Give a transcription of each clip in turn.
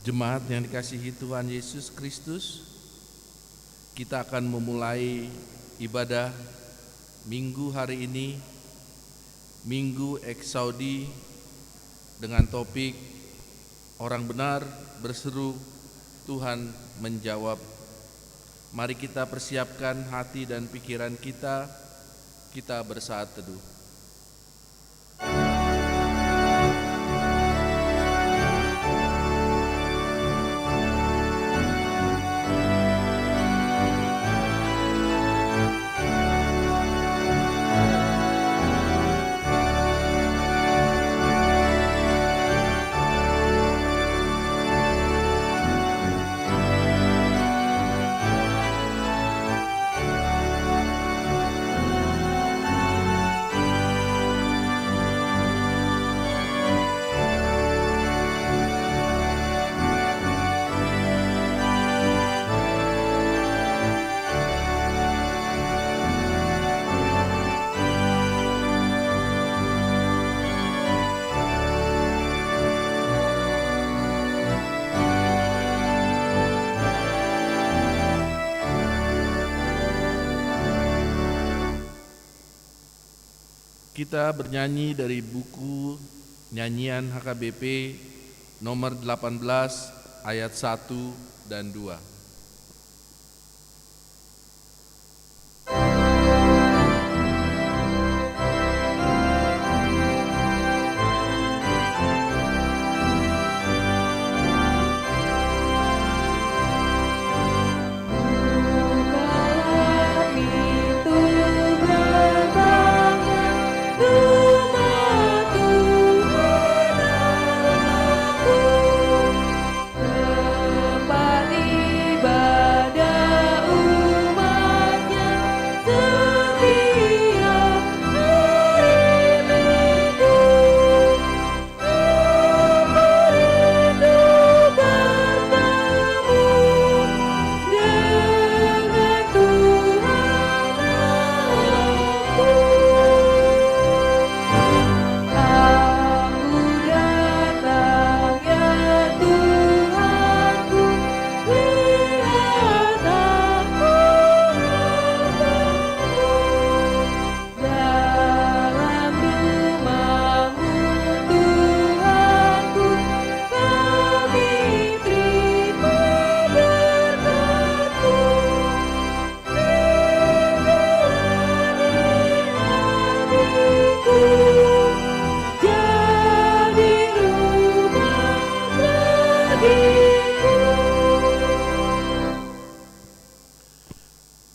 Jemaat yang dikasihi Tuhan Yesus Kristus, kita akan memulai ibadah Minggu hari ini, Minggu Eksaudi, dengan topik orang benar berseru, Tuhan menjawab. Mari kita persiapkan hati dan pikiran kita bersaat teduh. Kita bernyanyi dari buku nyanyian HKBP nomor 18 ayat 1 dan 2.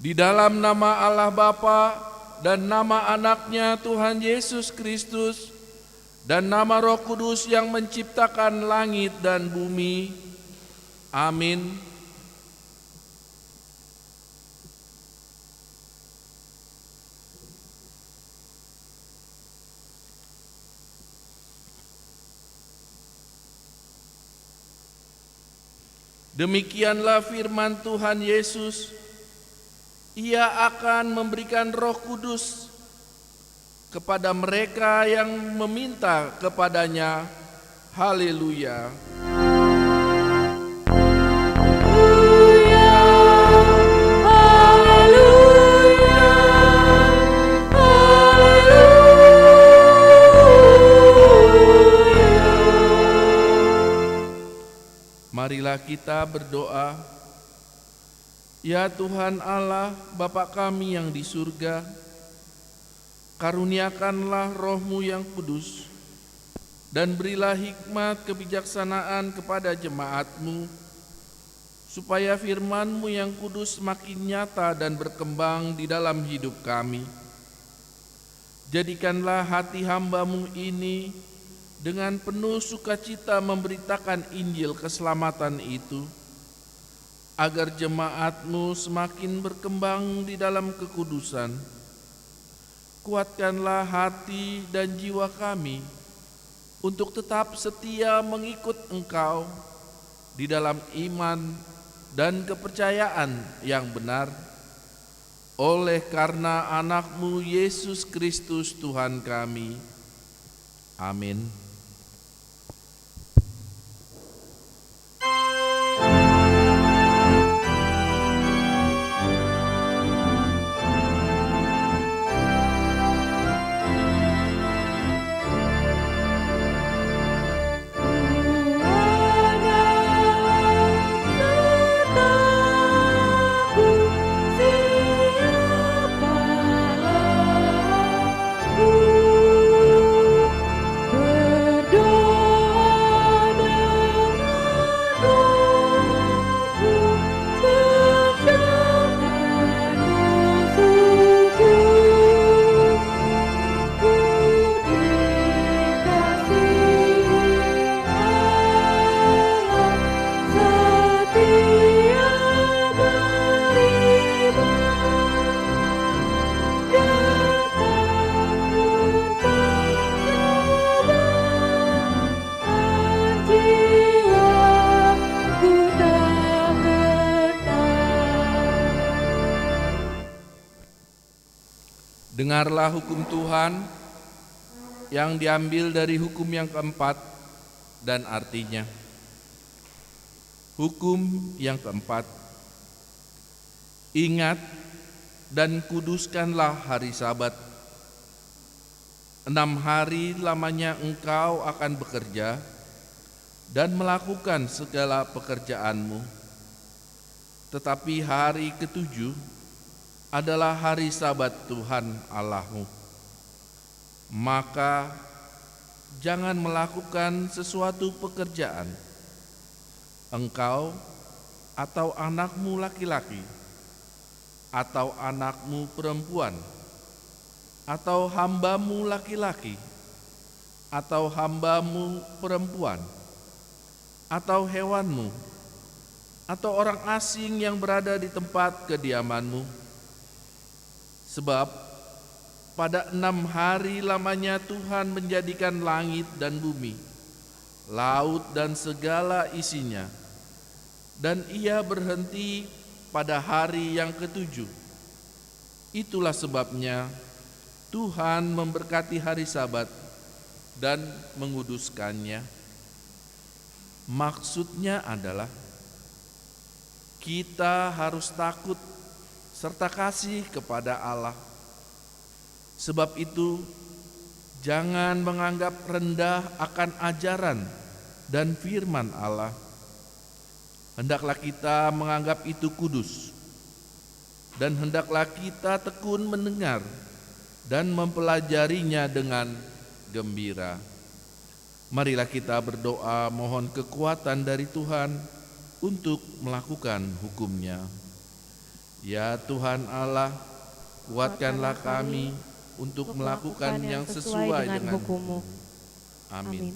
Di dalam nama Allah Bapa dan nama anaknya Tuhan Yesus Kristus dan nama Roh Kudus yang menciptakan langit dan bumi. Amin. Demikianlah firman Tuhan Yesus. Ia akan memberikan Roh Kudus kepada mereka yang meminta kepadanya. Haleluya. Marilah kita berdoa. Ya Tuhan Allah, Bapa kami yang di surga, karuniakanlah Roh-Mu yang kudus, dan berilah hikmat kebijaksanaan kepada jemaat-Mu, supaya firman-Mu yang kudus makin nyata dan berkembang di dalam hidup kami. Jadikanlah hati hamba-Mu ini dengan penuh sukacita memberitakan Injil keselamatan itu, agar jemaat-Mu semakin berkembang di dalam kekudusan. Kuatkanlah hati dan jiwa kami untuk tetap setia mengikut Engkau di dalam iman dan kepercayaan yang benar, oleh karena anak-Mu Yesus Kristus Tuhan kami. Amin. Dengarlah hukum Tuhan yang diambil dari hukum yang keempat dan artinya. Hukum yang keempat, ingat dan kuduskanlah hari Sabat. 6 hari lamanya engkau akan bekerja dan melakukan segala pekerjaanmu. Tetapi hari ketujuh adalah hari Sabat Tuhan Allahmu. Maka jangan melakukan sesuatu pekerjaan, engkau atau anakmu laki-laki, atau anakmu perempuan, atau hambamu laki-laki, atau hambamu perempuan, atau hewanmu, atau orang asing yang berada di tempat kediamanmu. Sebab pada 6 hari lamanya Tuhan menjadikan langit dan bumi, laut dan segala isinya, dan Ia berhenti pada hari yang ketujuh. Itulah sebabnya Tuhan memberkati hari Sabat dan menguduskannya. Maksudnya adalah kita harus takut serta kasih kepada Allah. Sebab itu, jangan menganggap rendah akan ajaran dan firman Allah. Hendaklah kita menganggap itu kudus, dan hendaklah kita tekun mendengar dan mempelajarinya dengan gembira. Marilah kita berdoa mohon kekuatan dari Tuhan untuk melakukan hukum-Nya. Ya Tuhan Allah, kuatkanlah kami untuk melakukan yang sesuai dengan hukum-Mu. Amin.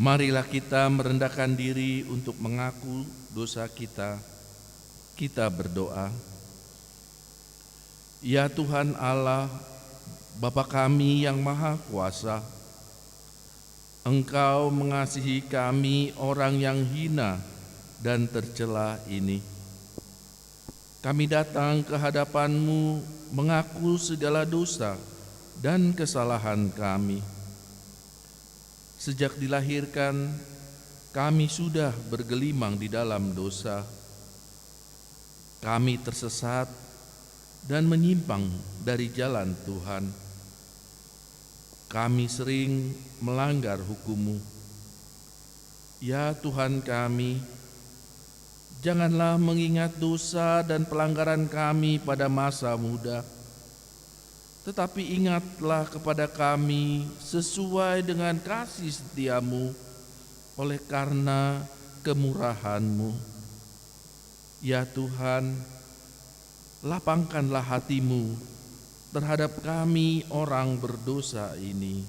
Marilah kita merendahkan diri untuk mengaku dosa kita. Kita berdoa. Ya Tuhan Allah, Bapa kami yang Maha Kuasa, Engkau mengasihi kami orang yang hina dan tercela ini. Kami datang ke hadapan-Mu mengaku segala dosa dan kesalahan kami. Sejak dilahirkan, kami sudah bergelimang di dalam dosa. Kami tersesat dan menyimpang dari jalan Tuhan. Kami sering melanggar hukum-Mu. Ya Tuhan kami, janganlah mengingat dosa dan pelanggaran kami pada masa muda, tetapi ingatlah kepada kami sesuai dengan kasih setia-Mu oleh karena kemurahan-Mu. Ya Tuhan, lapangkanlah hati-Mu terhadap kami orang berdosa ini.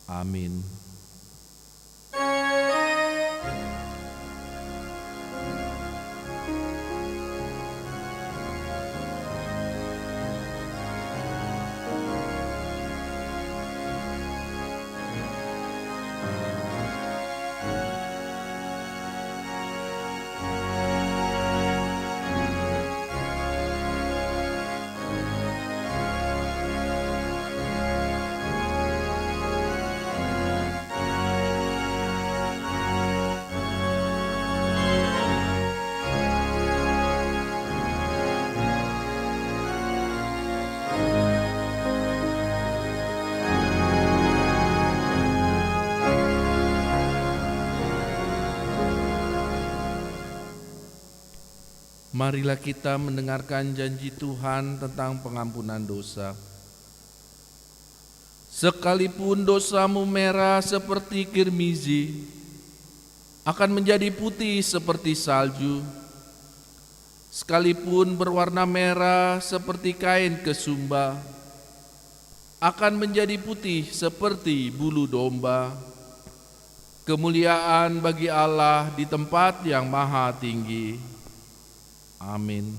Amin. Marilah kita mendengarkan janji Tuhan tentang pengampunan dosa. Sekalipun dosamu merah seperti kirmizi, akan menjadi putih seperti salju. Sekalipun berwarna merah seperti kain kesumba, akan menjadi putih seperti bulu domba. Kemuliaan bagi Allah di tempat yang maha tinggi. Amin.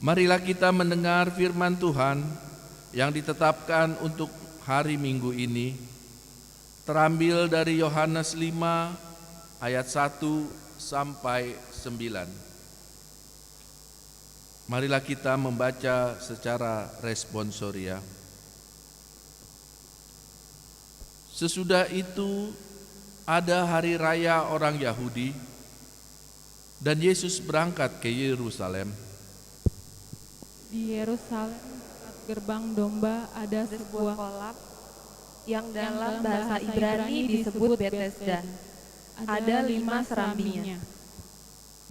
Marilah kita mendengar firman Tuhan yang ditetapkan untuk hari Minggu ini, terambil dari Yohanes 5 ayat 1 sampai 9. Marilah kita membaca secara responsoria. Sesudah itu ada hari raya orang Yahudi, dan Yesus berangkat ke Yerusalem. Di Yerusalem, dekat gerbang domba, ada sebuah kolam yang dalam bahasa Ibrani disebut Bethesda. Ada 5 serambinya.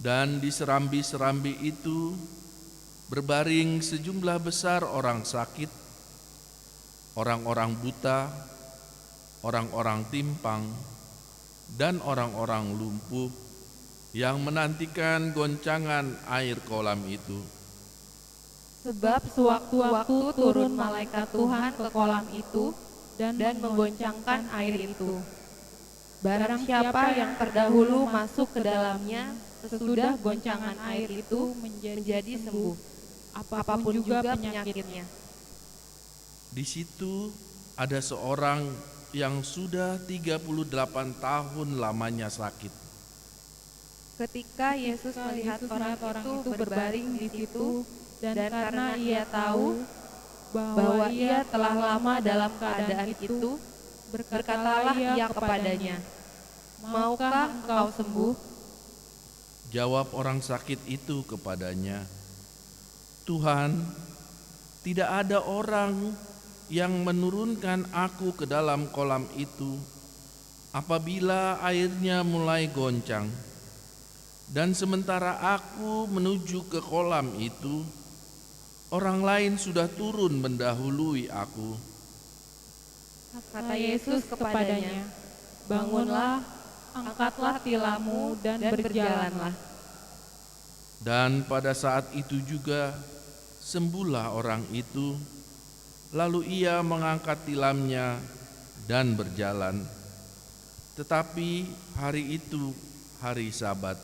Dan di serambi-serambi itu berbaring sejumlah besar orang sakit, orang-orang buta, orang-orang timpang, dan orang-orang lumpuh yang menantikan goncangan air kolam itu. Sebab sewaktu-waktu turun malaikat Tuhan ke kolam itu dan menggoncangkan air itu. Barang siapa yang terdahulu masuk ke dalamnya, sesudah goncangan air itu menjadi sembuh, apapun juga penyakitnya. Di situ ada seorang yang sudah 38 tahun lamanya sakit. Ketika Yesus melihat orang itu berbaring di situ, dan karena ia tahu bahwa ia telah lama dalam keadaan itu, berkatalah ia kepadanya, "Maukah engkau sembuh?" Jawab orang sakit itu kepadanya, "Tuhan, tidak ada orang yang menurunkan aku ke dalam kolam itu apabila airnya mulai goncang. Dan sementara aku menuju ke kolam itu, orang lain sudah turun mendahului aku." Kata Yesus kepadanya, "Bangunlah, angkatlah tilammu dan berjalanlah." Dan pada saat itu juga sembuhlah orang itu, Lalu ia mengangkat tilamnya dan berjalan. Tetapi hari itu hari Sabat.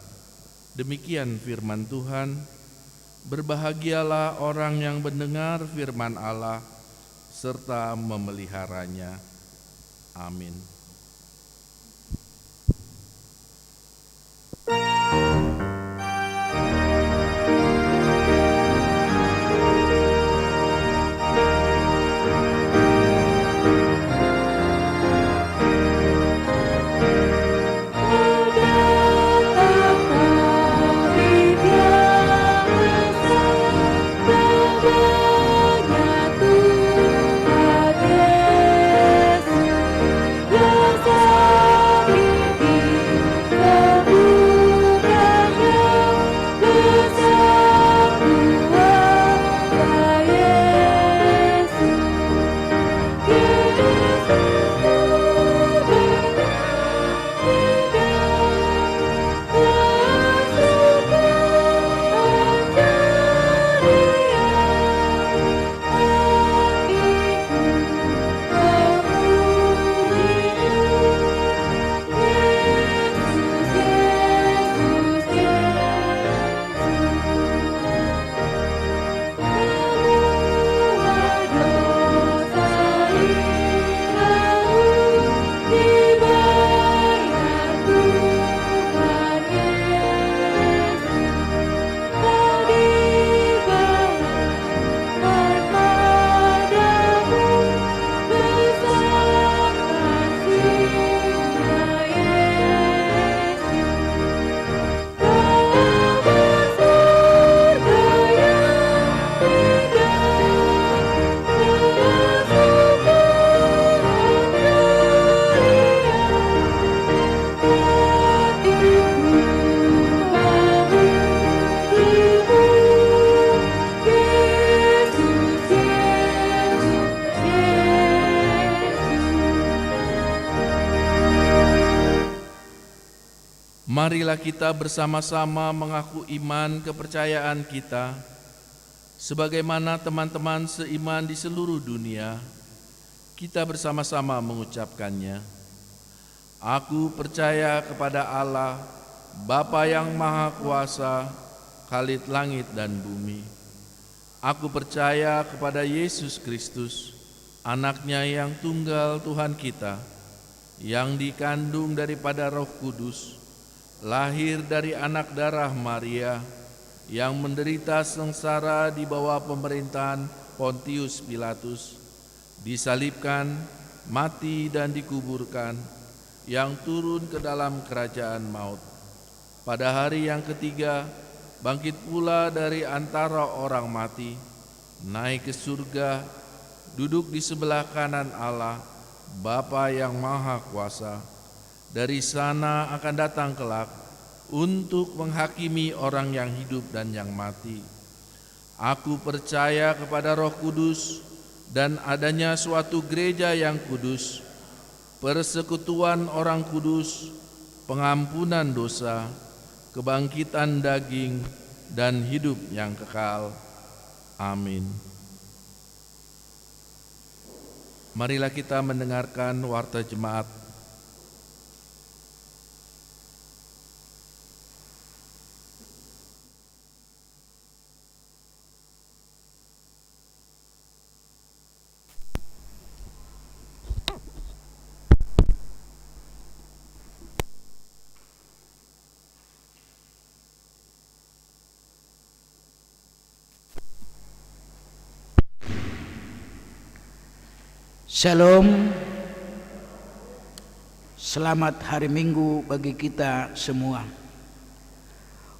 Demikian firman Tuhan. Berbahagialah orang yang mendengar firman Allah serta memeliharanya. Amin. Marilah kita bersama-sama mengaku iman kepercayaan kita, sebagaimana teman-teman seiman di seluruh dunia. Kita bersama-sama mengucapkannya. Aku percaya kepada Allah, Bapa yang Maha Kuasa, Khalid langit dan bumi. Aku percaya kepada Yesus Kristus, Anak-Nya yang tunggal Tuhan kita, yang dikandung daripada Roh Kudus, lahir dari anak darah Maria, yang menderita sengsara di bawah pemerintahan Pontius Pilatus, disalibkan, mati dan dikuburkan, yang turun ke dalam kerajaan maut. Pada hari yang ketiga, bangkit pula dari antara orang mati, naik ke surga, duduk di sebelah kanan Allah, Bapa yang Maha Kuasa. Dari sana akan datang kelak untuk menghakimi orang yang hidup dan yang mati. Aku percaya kepada Roh Kudus dan adanya suatu gereja yang kudus, persekutuan orang kudus, pengampunan dosa, kebangkitan daging, dan hidup yang kekal. Amin. Marilah kita mendengarkan warta jemaat. Shalom, selamat hari Minggu bagi kita semua.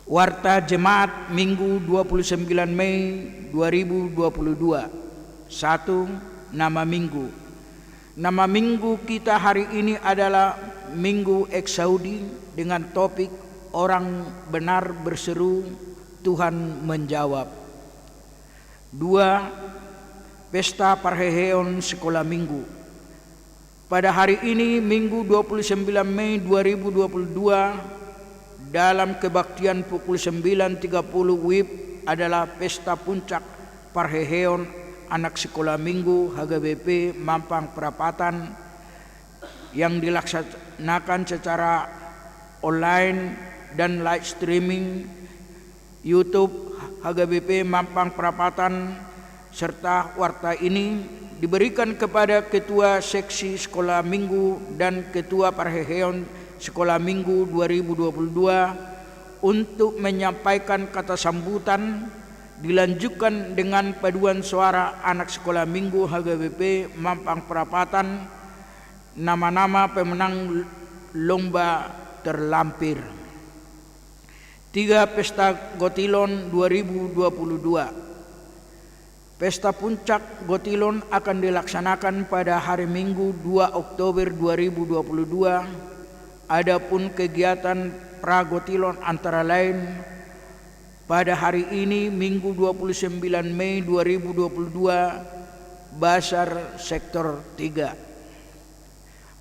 Warta Jemaat Minggu 29 Mei 2022. 1. Nama Minggu. Nama Minggu kita hari ini adalah Minggu Eksaudi dengan topik orang benar berseru, Tuhan menjawab. 2. Pesta Parheheon Sekolah Minggu. Pada hari ini Minggu 29 Mei 2022 dalam kebaktian pukul 9.30 WIB adalah pesta puncak Parheheon anak sekolah minggu HGBP Mampang Perapatan yang dilaksanakan secara online dan live streaming YouTube HGBP Mampang Perapatan serta warta ini diberikan kepada Ketua Seksi Sekolah Minggu dan Ketua Parheheon Sekolah Minggu 2022 untuk menyampaikan kata sambutan, dilanjutkan dengan paduan suara anak sekolah minggu HGBP Mampang Perapatan, nama-nama pemenang lomba terlampir. 3. Pesta Gotilon 2022. Pesta Puncak Gotilon akan dilaksanakan pada hari Minggu 2 Oktober 2022. Adapun kegiatan Pragotilon antara lain pada hari ini Minggu 29 Mei 2022 Basar Sektor 3.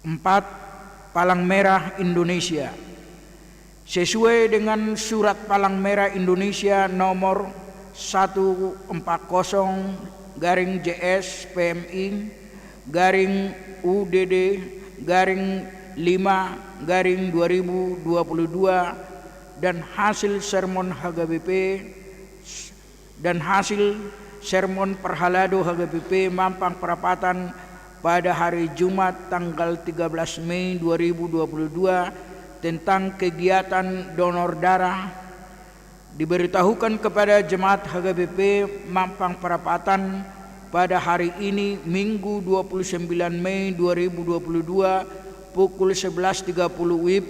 4. Palang Merah Indonesia. Sesuai dengan Surat Palang Merah Indonesia nomor 140/JS PMI UDD 5/2022 dan hasil sermon HGBP dan hasil sermon Perhalado HGBP Mampang Perapatan pada hari Jumat tanggal 13 Mei 2022 tentang kegiatan donor darah diberitahukan kepada jemaat HGBP Mampang Perapatan pada hari ini Minggu 29 Mei 2022 pukul 11.30 WIB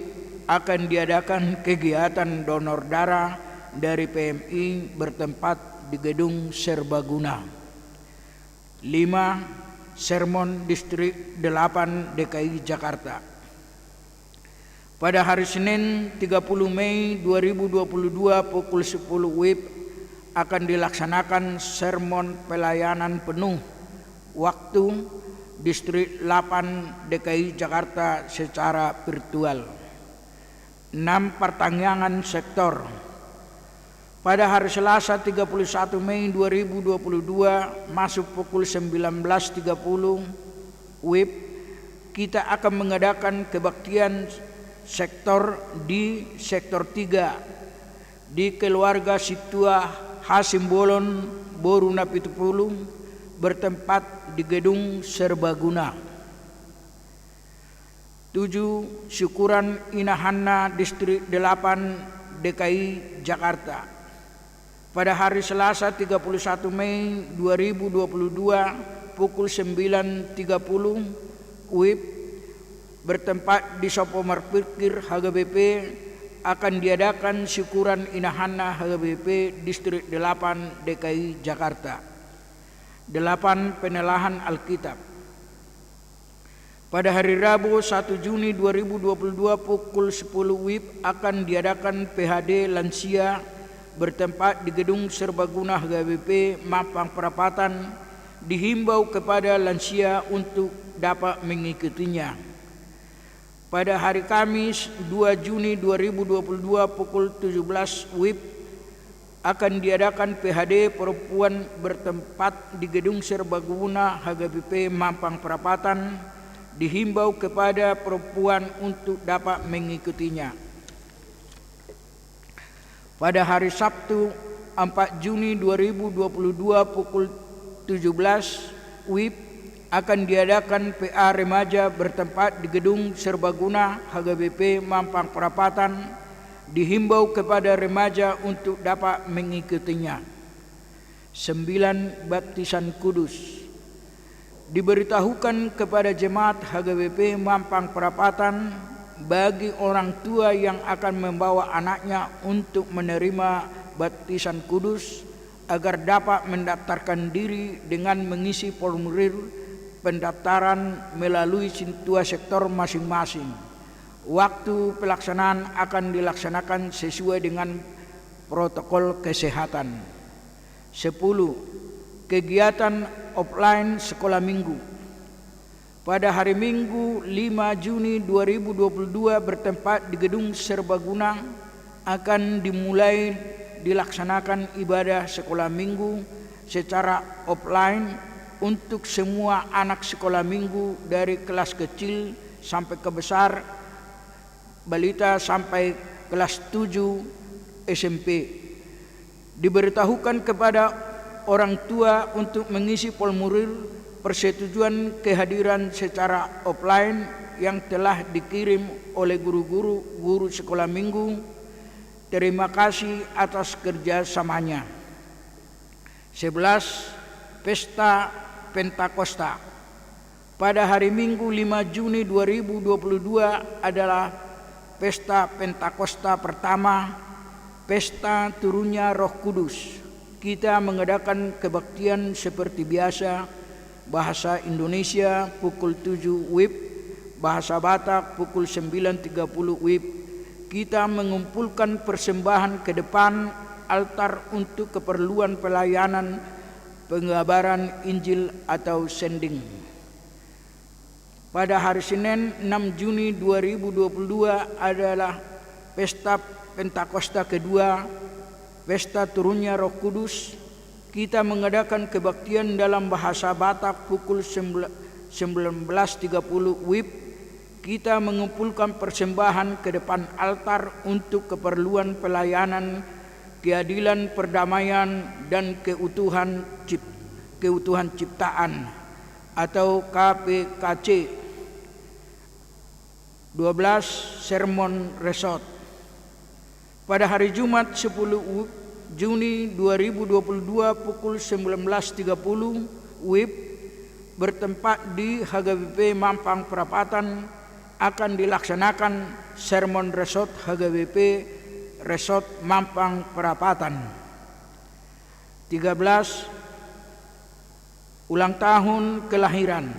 akan diadakan kegiatan donor darah dari PMI bertempat di Gedung Serbaguna. 5. Sermon Distrik 8 DKI Jakarta. Pada hari Senin 30 Mei 2022 pukul 10 WIB akan dilaksanakan sermon pelayanan penuh waktu Distrik 8 DKI Jakarta secara virtual. 6. Pertanyaan sektor. Pada hari Selasa 31 Mei 2022 masuk pukul 19.30 WIB kita akan mengadakan kebaktian sektor di sektor 3 di keluarga Situa Hasim Bolon Boru Napitupulu bertempat di Gedung Serbaguna. 7. Syukuran Inahanna Distrik 8 DKI Jakarta. Pada hari Selasa 31 Mei 2022 pukul 9.30 WIB bertempat di Sopo Marpikir HGBP akan diadakan syukuran Inahanna HGBP Distrik 8 DKI Jakarta. 8. Penelahan Alkitab. Pada hari Rabu 1 Juni 2022 pukul 10 WIB akan diadakan PHD Lansia bertempat di Gedung Serbaguna HGBP Mampang Perapatan. Dihimbau kepada lansia untuk dapat mengikutinya. Pada hari Kamis 2 Juni 2022 pukul 17 WIB akan diadakan PHD perempuan bertempat di Gedung Serbaguna HGBP Mampang Perapatan. Dihimbau kepada perempuan untuk dapat mengikutinya. Pada hari Sabtu 4 Juni 2022 pukul 17 WIB akan diadakan PA remaja bertempat di Gedung Serbaguna HGBP Mampang Perapatan. Dihimbau kepada remaja untuk dapat mengikutinya. 9. Baptisan Kudus. Diberitahukan kepada jemaat HGBP Mampang Perapatan bagi orang tua yang akan membawa anaknya untuk menerima baptisan kudus agar dapat mendaftarkan diri dengan mengisi formulir pendaftaran melalui situa sektor masing-masing. Waktu pelaksanaan akan dilaksanakan sesuai dengan protokol kesehatan. 10. Kegiatan offline sekolah minggu. Pada hari Minggu 5 Juni 2022 bertempat di Gedung Serbaguna akan dimulai dilaksanakan ibadah sekolah minggu secara offline untuk semua anak sekolah minggu dari kelas kecil sampai ke besar, balita sampai kelas 7 SMP. Diberitahukan kepada orang tua untuk mengisi formulir persetujuan kehadiran secara offline yang telah dikirim oleh guru sekolah minggu. Terima kasih atas kerjasamanya. 11. Pesta Pentakosta. Pada hari Minggu 5 Juni 2022 adalah Pesta Pentakosta pertama, pesta turunnya Roh Kudus. Kita mengadakan kebaktian seperti biasa, bahasa Indonesia pukul 7 WIB, bahasa Batak pukul 9.30 WIB. Kita mengumpulkan persembahan ke depan altar untuk keperluan pelayanan pengabaran Injil atau sending. Pada hari Senin 6 Juni 2022 adalah Pesta Pentakosta kedua, pesta turunnya Roh Kudus. Kita mengadakan kebaktian dalam bahasa Batak pukul 19.30 WIB. Kita mengumpulkan persembahan ke depan altar untuk keperluan pelayanan, keadilan, perdamaian, dan keutuhan ciptaan atau KPKC. 12. Sermon Resort. Pada hari Jumat 10 Juni 2022 pukul 19.30 WIB bertempat di HGWP Mampang Perapatan akan dilaksanakan Sermon Resort HGWP Resort Mampang Perapatan. 13. Ulang tahun kelahiran.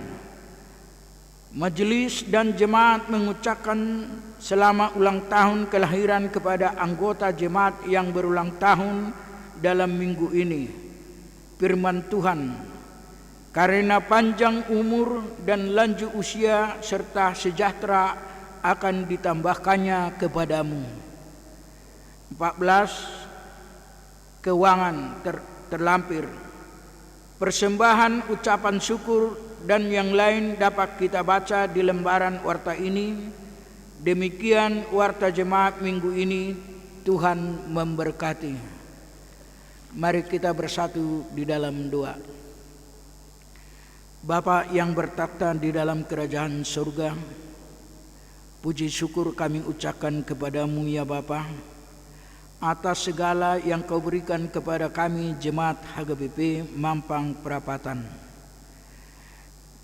Majelis dan jemaat mengucapkan selamat ulang tahun kelahiran kepada anggota jemaat yang berulang tahun dalam minggu ini. Firman Tuhan, karena panjang umur dan lanjut usia serta sejahtera akan ditambahkannya kepadamu. 14. Keuangan terlampir. Persembahan, ucapan syukur, dan yang lain dapat kita baca di lembaran warta ini. Demikian warta jemaat minggu ini. Tuhan memberkati. Mari kita bersatu di dalam doa. Bapa yang bertakhta di dalam kerajaan surga, puji syukur kami ucapkan kepadamu ya Bapa, atas segala yang kau berikan kepada kami jemaat HGBP Mampang Perapatan.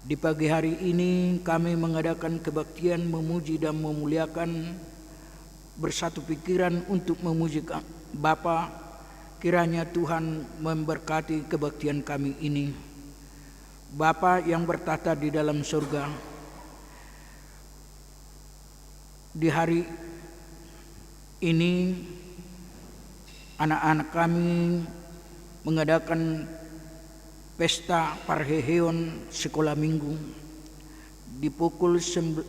Di pagi hari ini kami mengadakan kebaktian memuji dan memuliakan, bersatu pikiran untuk memuji Bapa. Kiranya Tuhan memberkati kebaktian kami ini. Bapa yang bertata di dalam surga, di hari ini anak-anak kami mengadakan pesta parheheon sekolah minggu di pukul 9.30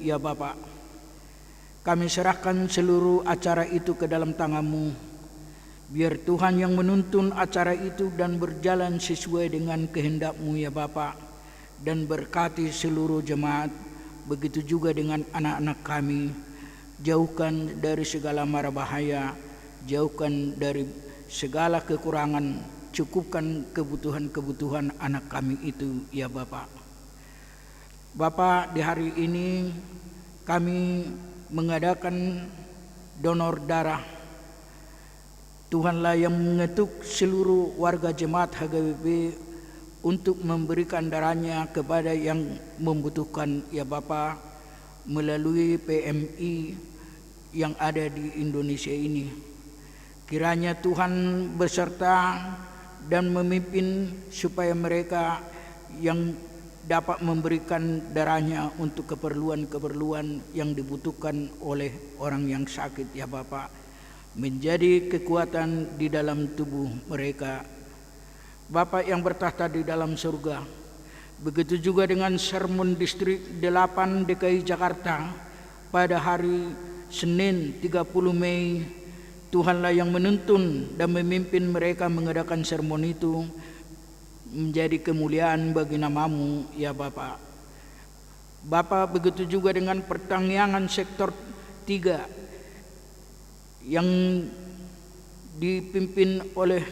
ya Bapak. Kami serahkan seluruh acara itu ke dalam tangan-Mu. Biar Tuhan yang menuntun acara itu dan berjalan sesuai dengan kehendak-Mu ya Bapak, dan berkati seluruh jemaat. Begitu juga dengan anak-anak kami. Jauhkan dari segala mara bahaya, jauhkan dari segala kekurangan, cukupkan kebutuhan-kebutuhan anak kami itu ya Bapak. Bapak, di hari ini kami mengadakan donor darah. Tuhanlah yang mengetuk seluruh warga jemaat HGWP untuk memberikan darahnya kepada yang membutuhkan ya Bapak, melalui PMI yang ada di Indonesia ini. Kiranya Tuhan beserta dan memimpin supaya mereka yang dapat memberikan darahnya untuk keperluan-keperluan yang dibutuhkan oleh orang yang sakit ya Bapak, menjadi kekuatan di dalam tubuh mereka. Bapak yang bertahta di dalam surga, begitu juga dengan sermon distrik 8 DKI Jakarta pada hari Senin 30 Mei Tuhanlah yang menuntun dan memimpin mereka mengadakan sermon itu menjadi kemuliaan bagi nama-Mu, ya Bapa. Bapa, begitu juga dengan pertanian sektor 3 yang dipimpin oleh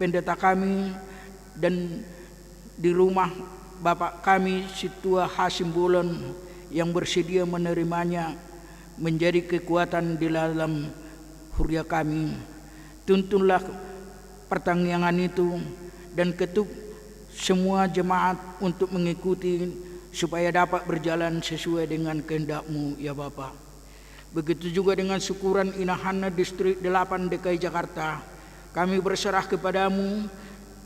pendeta kami dan di rumah Bapak kami Situa Hasim Bolon yang bersedia menerimanya menjadi kekuatan di dalam huria kami. Tuntunlah pertanian itu dan ketuk semua jemaat untuk mengikuti supaya dapat berjalan sesuai dengan kehendak-Mu, ya Bapa. Begitu juga dengan syukuran Inahana Distrik 8 DKI Jakarta. Kami berserah kepadamu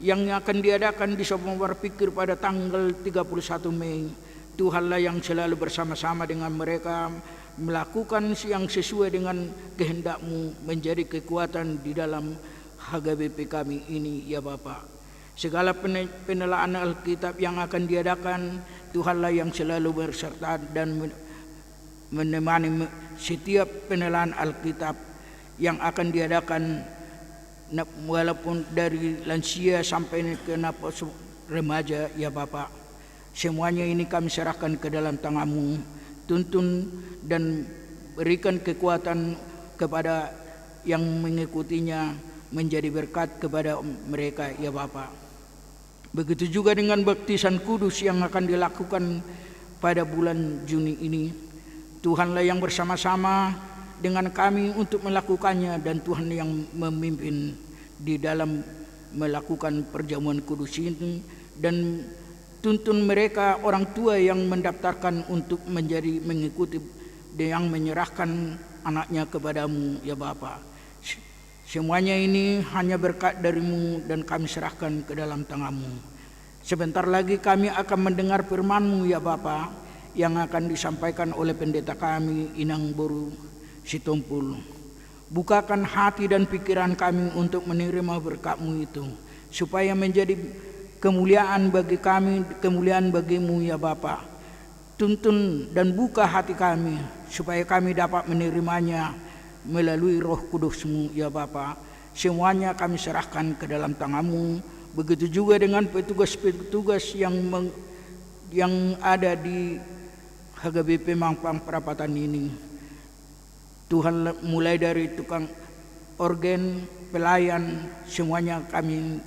yang akan diadakan di Sumber Pikir pada tanggal 31 Mei. Tuhanlah yang selalu bersama-sama dengan mereka melakukan yang sesuai dengan kehendak-Mu menjadi kekuatan di dalam HGBP kami ini, ya Bapa. Segala penelaan Alkitab yang akan diadakan, Tuhanlah yang selalu berserta dan menemani setiap penelaan Alkitab yang akan diadakan, walaupun dari lansia sampai ke remaja, ya Bapa. Semuanya ini kami serahkan ke dalam tangan-Mu. Tuntun dan berikan kekuatan kepada yang mengikutinya menjadi berkat kepada mereka, ya Bapa. Begitu juga dengan baptisan kudus yang akan dilakukan pada bulan Juni ini. Tuhanlah yang bersama-sama dengan kami untuk melakukannya, dan Tuhan yang memimpin di dalam melakukan perjamuan kudus ini, dan tuntun mereka orang tua yang mendaftarkan untuk menjadi mengikuti dan yang menyerahkan anaknya kepadamu, ya Bapa. Semuanya ini hanya berkat dari-Mu dan kami serahkan ke dalam tangan-Mu. Sebentar lagi kami akan mendengar firman-Mu, ya Bapa, yang akan disampaikan oleh pendeta kami Inang Boru Sitompul. Bukakan hati dan pikiran kami untuk menerima berkat-Mu itu, supaya menjadi kemuliaan bagi kami, kemuliaan bagi-Mu, ya Bapa. Tuntun dan buka hati kami supaya kami dapat menerimanya melalui Roh Kudus-Mu, ya Bapa. Semuanya kami serahkan ke dalam tangan-Mu. Begitu juga dengan petugas-petugas yang ada di HGBP Mampang Perapatan ini. Tuhan, mulai dari tukang organ, pelayan, semuanya kami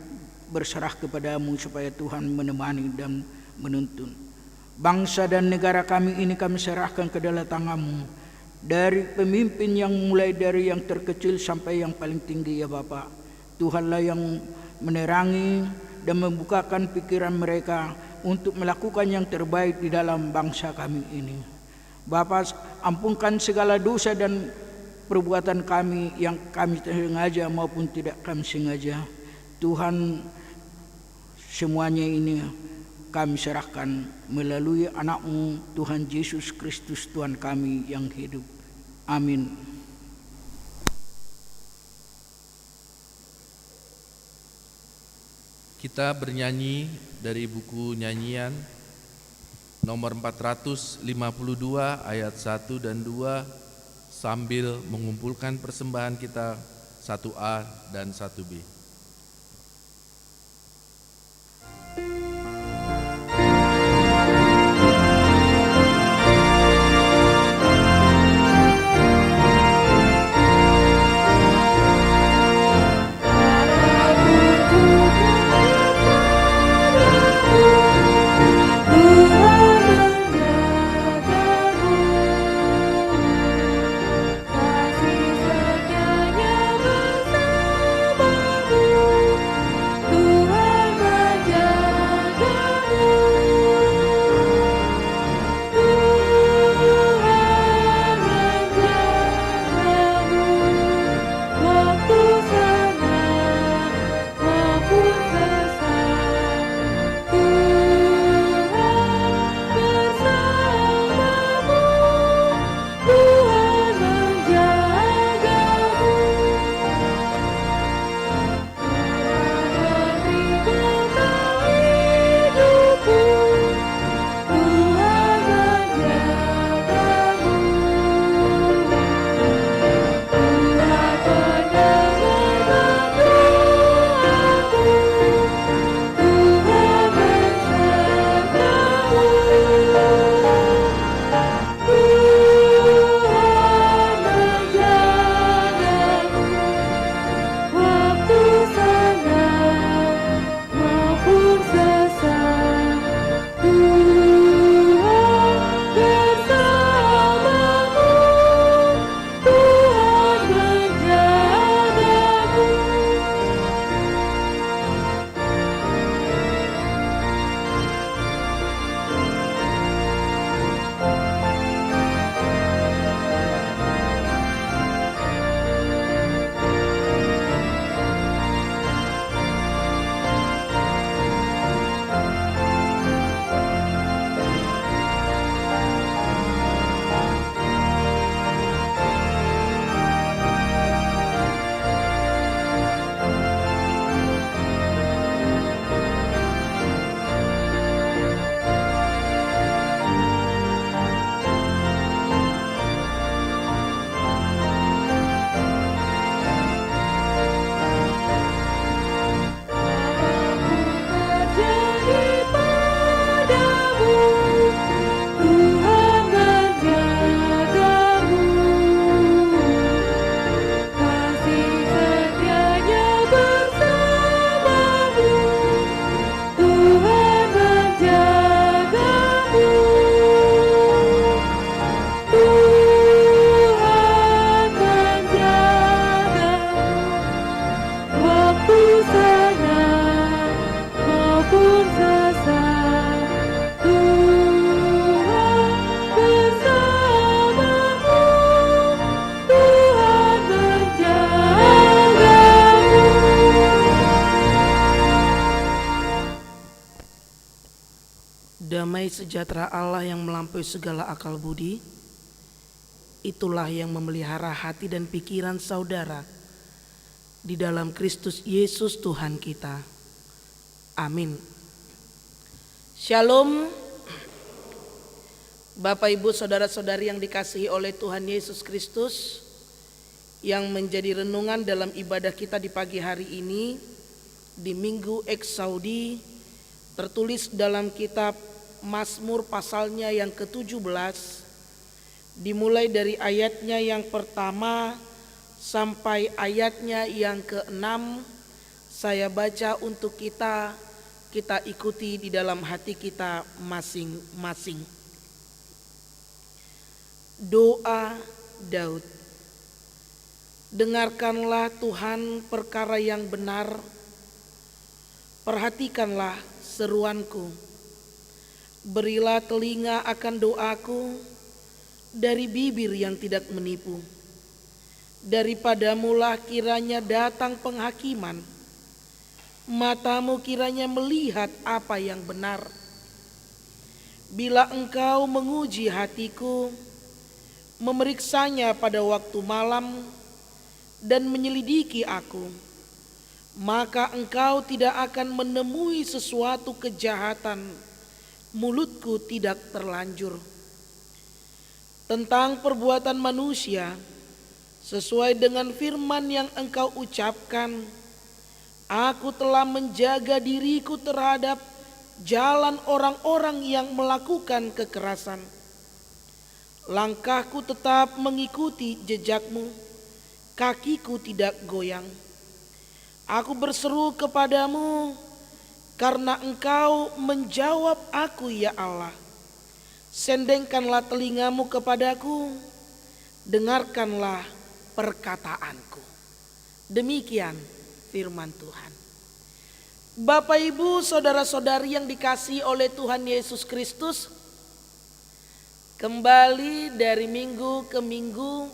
berserah kepadamu supaya Tuhan menemani dan menuntun. Bangsa dan negara kami ini kami serahkan ke dalam tangan-Mu. Dari pemimpin yang mulai dari yang terkecil sampai yang paling tinggi, ya Bapa. Tuhanlah yang menerangi dan membukakan pikiran mereka untuk melakukan yang terbaik di dalam bangsa kami ini. Bapa, ampunkan segala dosa dan perbuatan kami yang kami sengaja maupun tidak kami sengaja. Tuhan, semuanya ini kami serahkan melalui anak-Mu Tuhan Yesus Kristus Tuhan kami yang hidup. Amin. Kita bernyanyi dari buku nyanyian nomor 452 ayat 1 dan 2 sambil mengumpulkan persembahan kita 1A dan 1B. Kasih setianya bersamaku. damai sejahtera Allah yang melampaui segala akal budi, itulah yang memelihara hati dan pikiran saudara di dalam Kristus Yesus Tuhan kita. Amin. Shalom. Bapak Ibu saudara-saudari yang dikasihi oleh Tuhan Yesus Kristus, yang menjadi renungan dalam ibadah kita di pagi hari ini di Minggu Eksaudi, tertulis dalam kitab Mazmur pasalnya yang ke-17, dimulai dari ayatnya yang pertama sampai ayatnya yang ke-6. Saya baca untuk kita ikuti di dalam hati kita masing-masing. Doa Daud. Dengarkanlah Tuhan perkara yang benar, perhatikanlah seruanku. Berilah telinga akan doaku dari bibir yang tidak menipu. Daripadamulah kiranya datang penghakiman, matamu kiranya melihat apa yang benar. Bila engkau menguji hatiku, memeriksanya pada waktu malam, dan menyelidiki aku, maka engkau tidak akan menemui sesuatu kejahatan, mulutku tidak terlanjur. Tentang perbuatan manusia, sesuai dengan firman yang engkau ucapkan, aku telah menjaga diriku terhadap jalan orang-orang yang melakukan kekerasan. Langkahku tetap mengikuti jejakmu, kakiku tidak goyang. Aku berseru kepadamu karena engkau menjawab aku, ya Allah. Sendengkanlah telingamu kepadaku, dengarkanlah perkataanku. Demikian firman Tuhan. Bapak Ibu saudara-saudari yang dikasihi oleh Tuhan Yesus Kristus, kembali dari minggu ke minggu,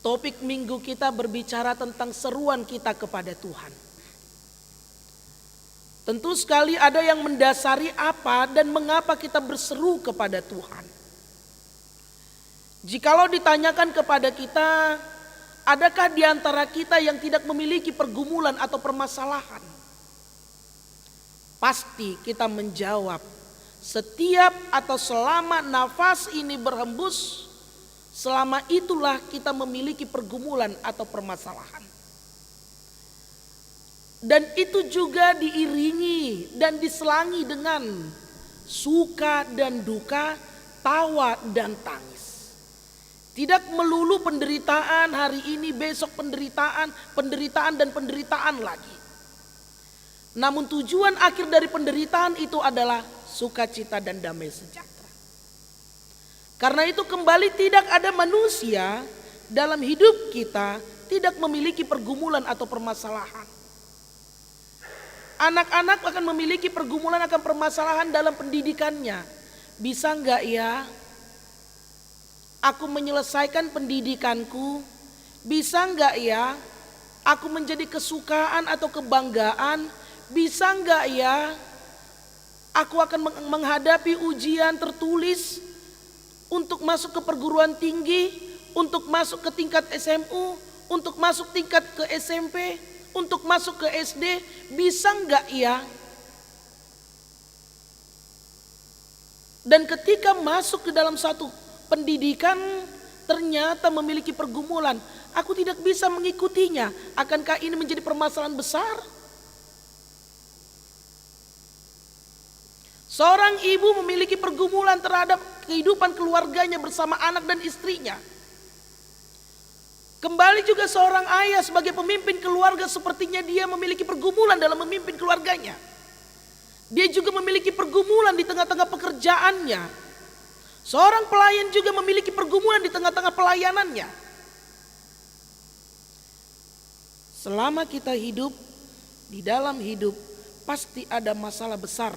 topik minggu kita berbicara tentang seruan kita kepada Tuhan. Tentu sekali ada yang mendasari apa dan mengapa kita berseru kepada Tuhan. Jikalau ditanyakan kepada kita, adakah di antara kita yang tidak memiliki pergumulan atau permasalahan? Pasti kita menjawab, setiap atau selama nafas ini berhembus, selama itulah kita memiliki pergumulan atau permasalahan. Dan itu juga diiringi dan diselangi dengan suka dan duka, tawa dan tangis. Tidak melulu penderitaan hari ini, besok penderitaan dan penderitaan lagi. Namun tujuan akhir dari penderitaan itu adalah sukacita dan damai sejahtera. Karena itu kembali tidak ada manusia dalam hidup kita tidak memiliki pergumulan atau permasalahan. Anak-anak akan memiliki pergumulan akan permasalahan dalam pendidikannya. Bisa enggak ya aku menyelesaikan pendidikanku? Bisa enggak ya aku menjadi kesukaan atau kebanggaan? Bisa enggak ya aku akan menghadapi ujian tertulis untuk masuk ke perguruan tinggi, untuk masuk ke tingkat SMU, untuk masuk tingkat ke SMP, untuk masuk ke SD? Bisa enggak ya? Dan ketika masuk ke dalam satu pendidikan ternyata memiliki pergumulan, aku tidak bisa mengikutinya. Akankah ini menjadi permasalahan besar? Seorang ibu memiliki pergumulan terhadap kehidupan keluarganya bersama anak dan istrinya. Kembali juga seorang ayah sebagai pemimpin keluarga, sepertinya dia memiliki pergumulan dalam memimpin keluarganya. Dia juga memiliki pergumulan di tengah-tengah pekerjaannya. Seorang pelayan juga memiliki pergumulan di tengah-tengah pelayanannya. Selama kita hidup, di dalam hidup pasti ada masalah besar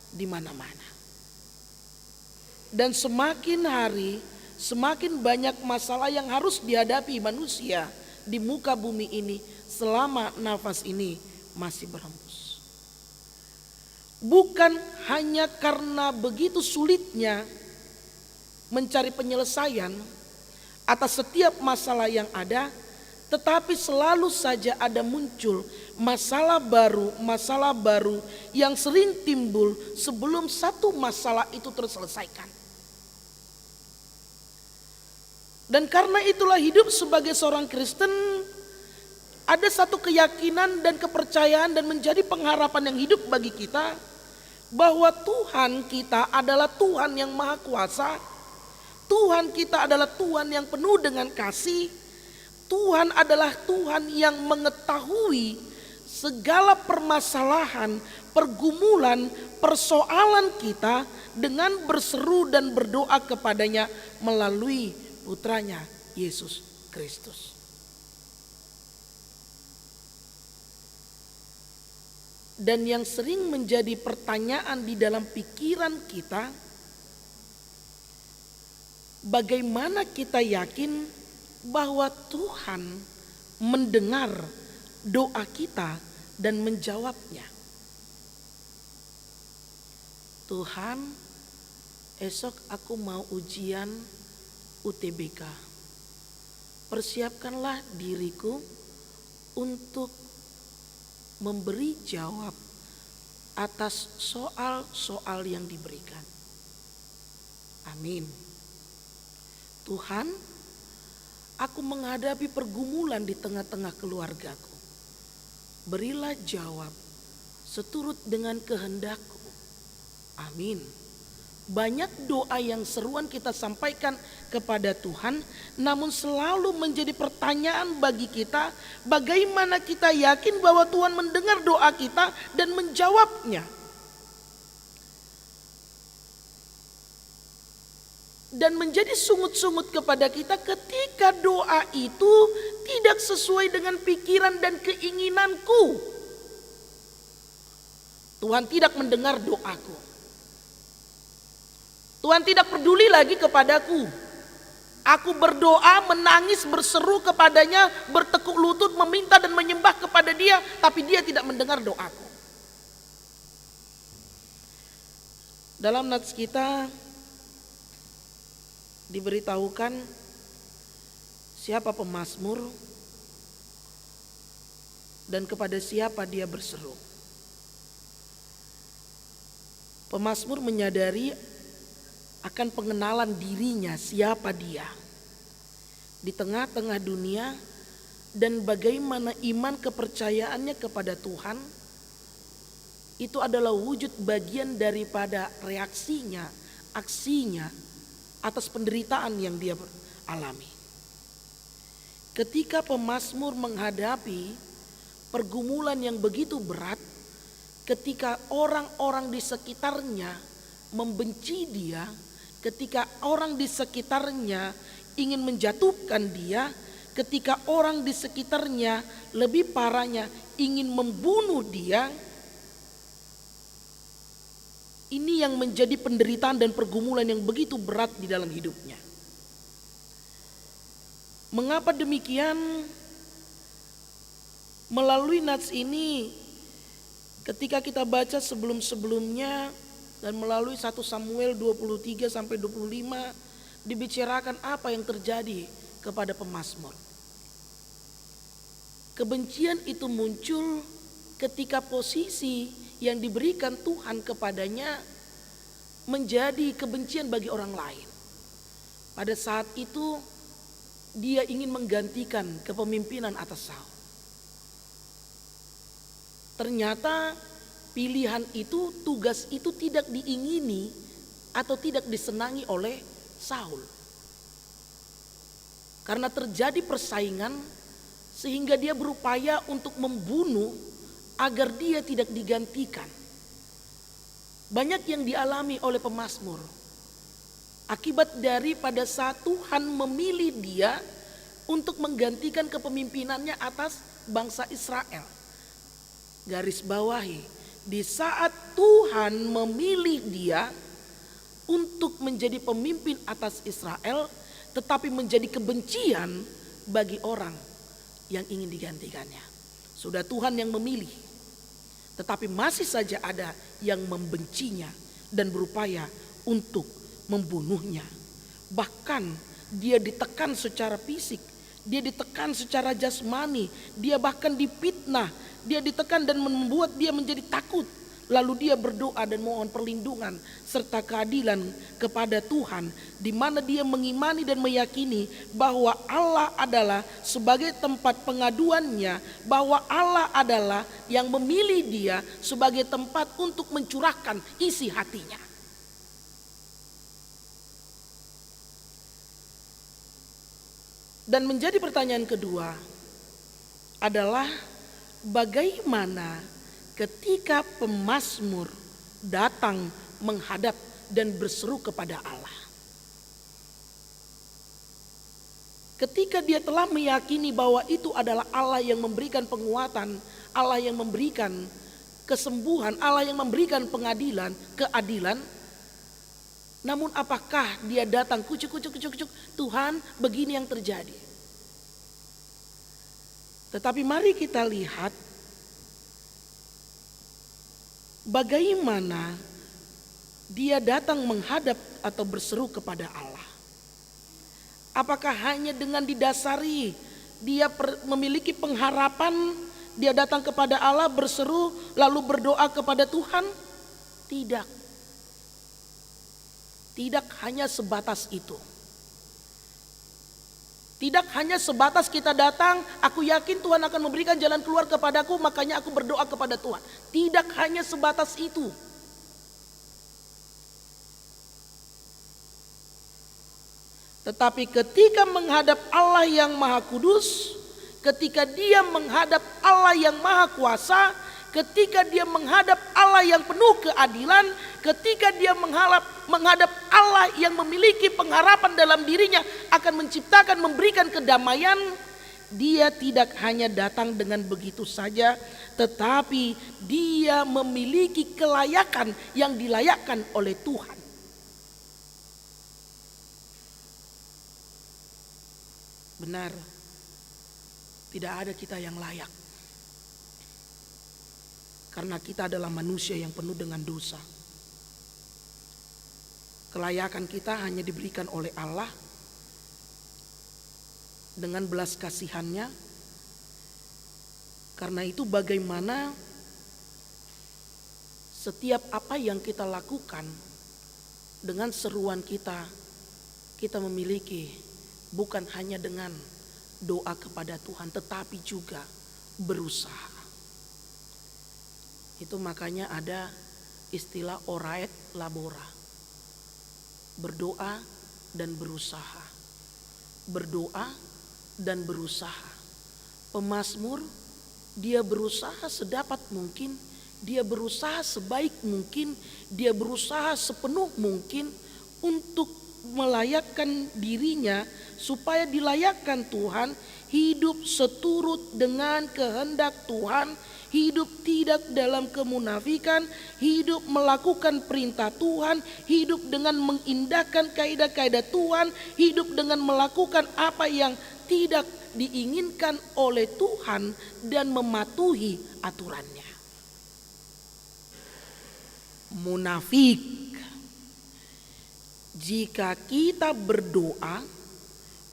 di mana-mana. Dan semakin hari, semakin banyak masalah yang harus dihadapi manusia di muka bumi ini selama nafas ini masih berhembus. bukan hanya karena begitu sulitnya mencari penyelesaian atas setiap masalah yang ada, tetapi selalu saja ada muncul masalah baru yang sering timbul sebelum satu masalah itu terselesaikan. Dan karena itulah hidup sebagai seorang Kristen ada satu keyakinan dan kepercayaan dan menjadi pengharapan yang hidup bagi kita, bahwa Tuhan kita adalah Tuhan yang maha kuasa. Tuhan kita adalah Tuhan yang penuh dengan kasih. Tuhan adalah Tuhan yang mengetahui segala permasalahan, pergumulan, persoalan kita dengan berseru dan berdoa kepadanya melalui putranya Yesus Kristus. Dan yang sering menjadi pertanyaan di dalam pikiran kita, bagaimana kita yakin bahwa Tuhan mendengar doa kita dan menjawabnya? Tuhan, esok aku mau ujian UTBK. Persiapkanlah diriku untuk memberi jawab atas soal-soal yang diberikan. Amin. Tuhan, aku menghadapi pergumulan di tengah-tengah keluargaku. Berilah jawab seturut dengan kehendakku. Amin. Banyak doa yang seruan kita sampaikan kepada Tuhan, namun selalu menjadi pertanyaan bagi kita, bagaimana kita yakin bahwa Tuhan mendengar doa kita dan menjawabnya. Dan menjadi sungut-sungut kepada kita ketika doa itu tidak sesuai dengan pikiran dan keinginanku. Tuhan tidak mendengar doaku. Tuhan tidak peduli lagi kepadaku. Aku berdoa, menangis, berseru kepadanya, bertekuk lutut, meminta dan menyembah kepada dia, tapi dia tidak mendengar doaku. Dalam nats kita diberitahukan siapa pemazmur dan kepada siapa dia berseru. Pemazmur menyadari akan pengenalan dirinya, siapa dia di tengah-tengah dunia, dan bagaimana iman kepercayaannya kepada Tuhan itu adalah wujud bagian daripada reaksinya, aksinya atas penderitaan yang dia alami. Ketika pemazmur menghadapi pergumulan yang begitu berat, ketika orang-orang di sekitarnya membenci dia, ketika orang di sekitarnya ingin menjatuhkan dia, ketika orang di sekitarnya lebih parahnya ingin membunuh dia, ini yang menjadi penderitaan dan pergumulan yang begitu berat di dalam hidupnya. Mengapa demikian? Melalui nats ini, ketika kita baca sebelum-sebelumnya dan melalui 1 Samuel 23 sampai 25 dibicarakan apa yang terjadi kepada pemazmur. Kebencian itu muncul ketika posisi yang diberikan Tuhan kepadanya menjadi kebencian bagi orang lain. Pada saat itu dia ingin menggantikan kepemimpinan atas Saul. Ternyata pilihan itu, tugas itu tidak diingini atau tidak disenangi oleh Saul. Karena terjadi persaingan sehingga dia berupaya untuk membunuh agar dia tidak digantikan. Banyak yang dialami oleh pemazmur. Akibat dari pada saat Tuhan memilih dia untuk menggantikan kepemimpinannya atas bangsa Israel. Garis bawahi, di saat Tuhan memilih dia untuk menjadi pemimpin atas Israel, tetapi menjadi kebencian bagi orang yang ingin digantikannya. Sudah Tuhan yang memilih, Tetapi masih saja ada yang membencinya dan berupaya untuk membunuhnya. Bahkan dia ditekan secara fisik, dia ditekan secara jasmani, dia bahkan difitnah, dia ditekan dan membuat dia menjadi takut. Lalu dia berdoa dan mohon perlindungan serta keadilan kepada Tuhan, di mana dia mengimani dan meyakini bahwa Allah adalah sebagai tempat pengaduannya, bahwa Allah adalah yang memilih dia sebagai tempat untuk mencurahkan isi hatinya. Dan menjadi pertanyaan kedua adalah bagaimana ketika pemazmur datang menghadap dan berseru kepada Allah. Ketika dia telah meyakini bahwa itu adalah Allah yang memberikan penguatan, Allah yang memberikan kesembuhan, Allah yang memberikan pengadilan, keadilan. Namun apakah dia datang kucuk, Tuhan begini yang terjadi. Tetapi mari kita lihat bagaimana dia datang menghadap atau berseru kepada Allah. Apakah hanya dengan didasari dia memiliki pengharapan, dia datang kepada Allah berseru lalu berdoa kepada Tuhan? Tidak. Tidak hanya sebatas itu. Tidak hanya sebatas kita datang, aku yakin Tuhan akan memberikan jalan keluar kepadaku, makanya aku berdoa kepada Tuhan. Tidak hanya sebatas itu. Tetapi ketika menghadap Allah yang Maha Kudus, ketika dia menghadap Allah yang Maha Kuasa, ketika dia menghadap Allah yang penuh keadilan, ketika dia menghadap Allah yang memiliki pengharapan dalam dirinya akan menciptakan, memberikan kedamaian, dia tidak hanya datang dengan begitu saja, tetapi dia memiliki kelayakan yang dilayakkan oleh Tuhan. Benar, tidak ada kita yang layak. Karena kita adalah manusia yang penuh dengan dosa. Kelayakan kita hanya diberikan oleh Allah dengan belas kasihannya. Karena itu bagaimana setiap apa yang kita lakukan dengan seruan kita, kita memiliki bukan hanya dengan doa kepada Tuhan, tetapi juga berusaha. Itu makanya ada istilah oraet labora. Berdoa dan berusaha. Berdoa dan berusaha. Pemazmur dia berusaha sedapat mungkin, dia berusaha sebaik mungkin, dia berusaha sepenuh mungkin untuk melayakkan dirinya supaya dilayakkan Tuhan, hidup seturut dengan kehendak Tuhan, hidup tidak dalam kemunafikan, hidup melakukan perintah Tuhan, hidup dengan mengindahkan kaidah-kaidah Tuhan, hidup dengan melakukan apa yang tidak diinginkan oleh Tuhan dan mematuhi aturannya. Munafik. Jika kita berdoa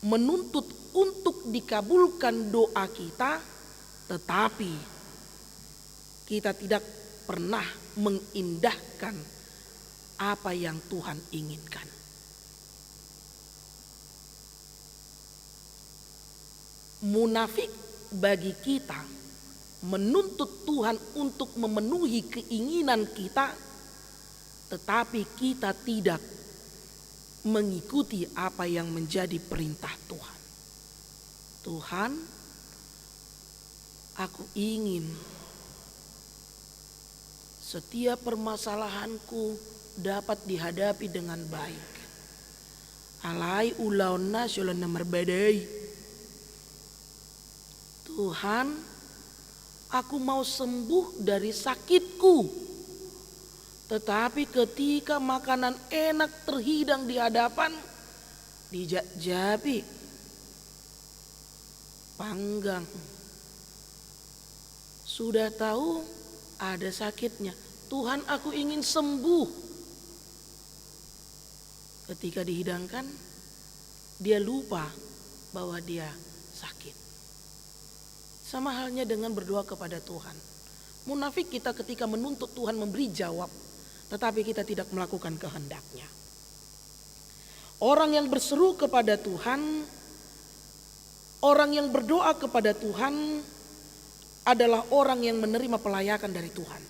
menuntut untuk dikabulkan doa kita, tetapi kita tidak pernah mengindahkan apa yang Tuhan inginkan. Munafik bagi kita menuntut Tuhan untuk memenuhi keinginan kita, tetapi kita tidak mengikuti apa yang menjadi perintah Tuhan. Tuhan, aku ingin setiap permasalahanku dapat dihadapi dengan baik. Alai ulauna syulana merbadai. Tuhan, aku mau sembuh dari sakitku. Tetapi ketika makanan enak terhidang di hadapan, dijak-jabi, panggang. Sudah tahu ada sakitnya. Tuhan, aku ingin sembuh. Ketika dihidangkan, dia lupa bahwa dia sakit. Sama halnya dengan berdoa kepada Tuhan. Munafik kita ketika menuntut Tuhan memberi jawab, tetapi kita tidak melakukan kehendaknya. Orang yang berseru kepada Tuhan, orang yang berdoa kepada Tuhan adalah orang yang menerima pelayakan dari Tuhan.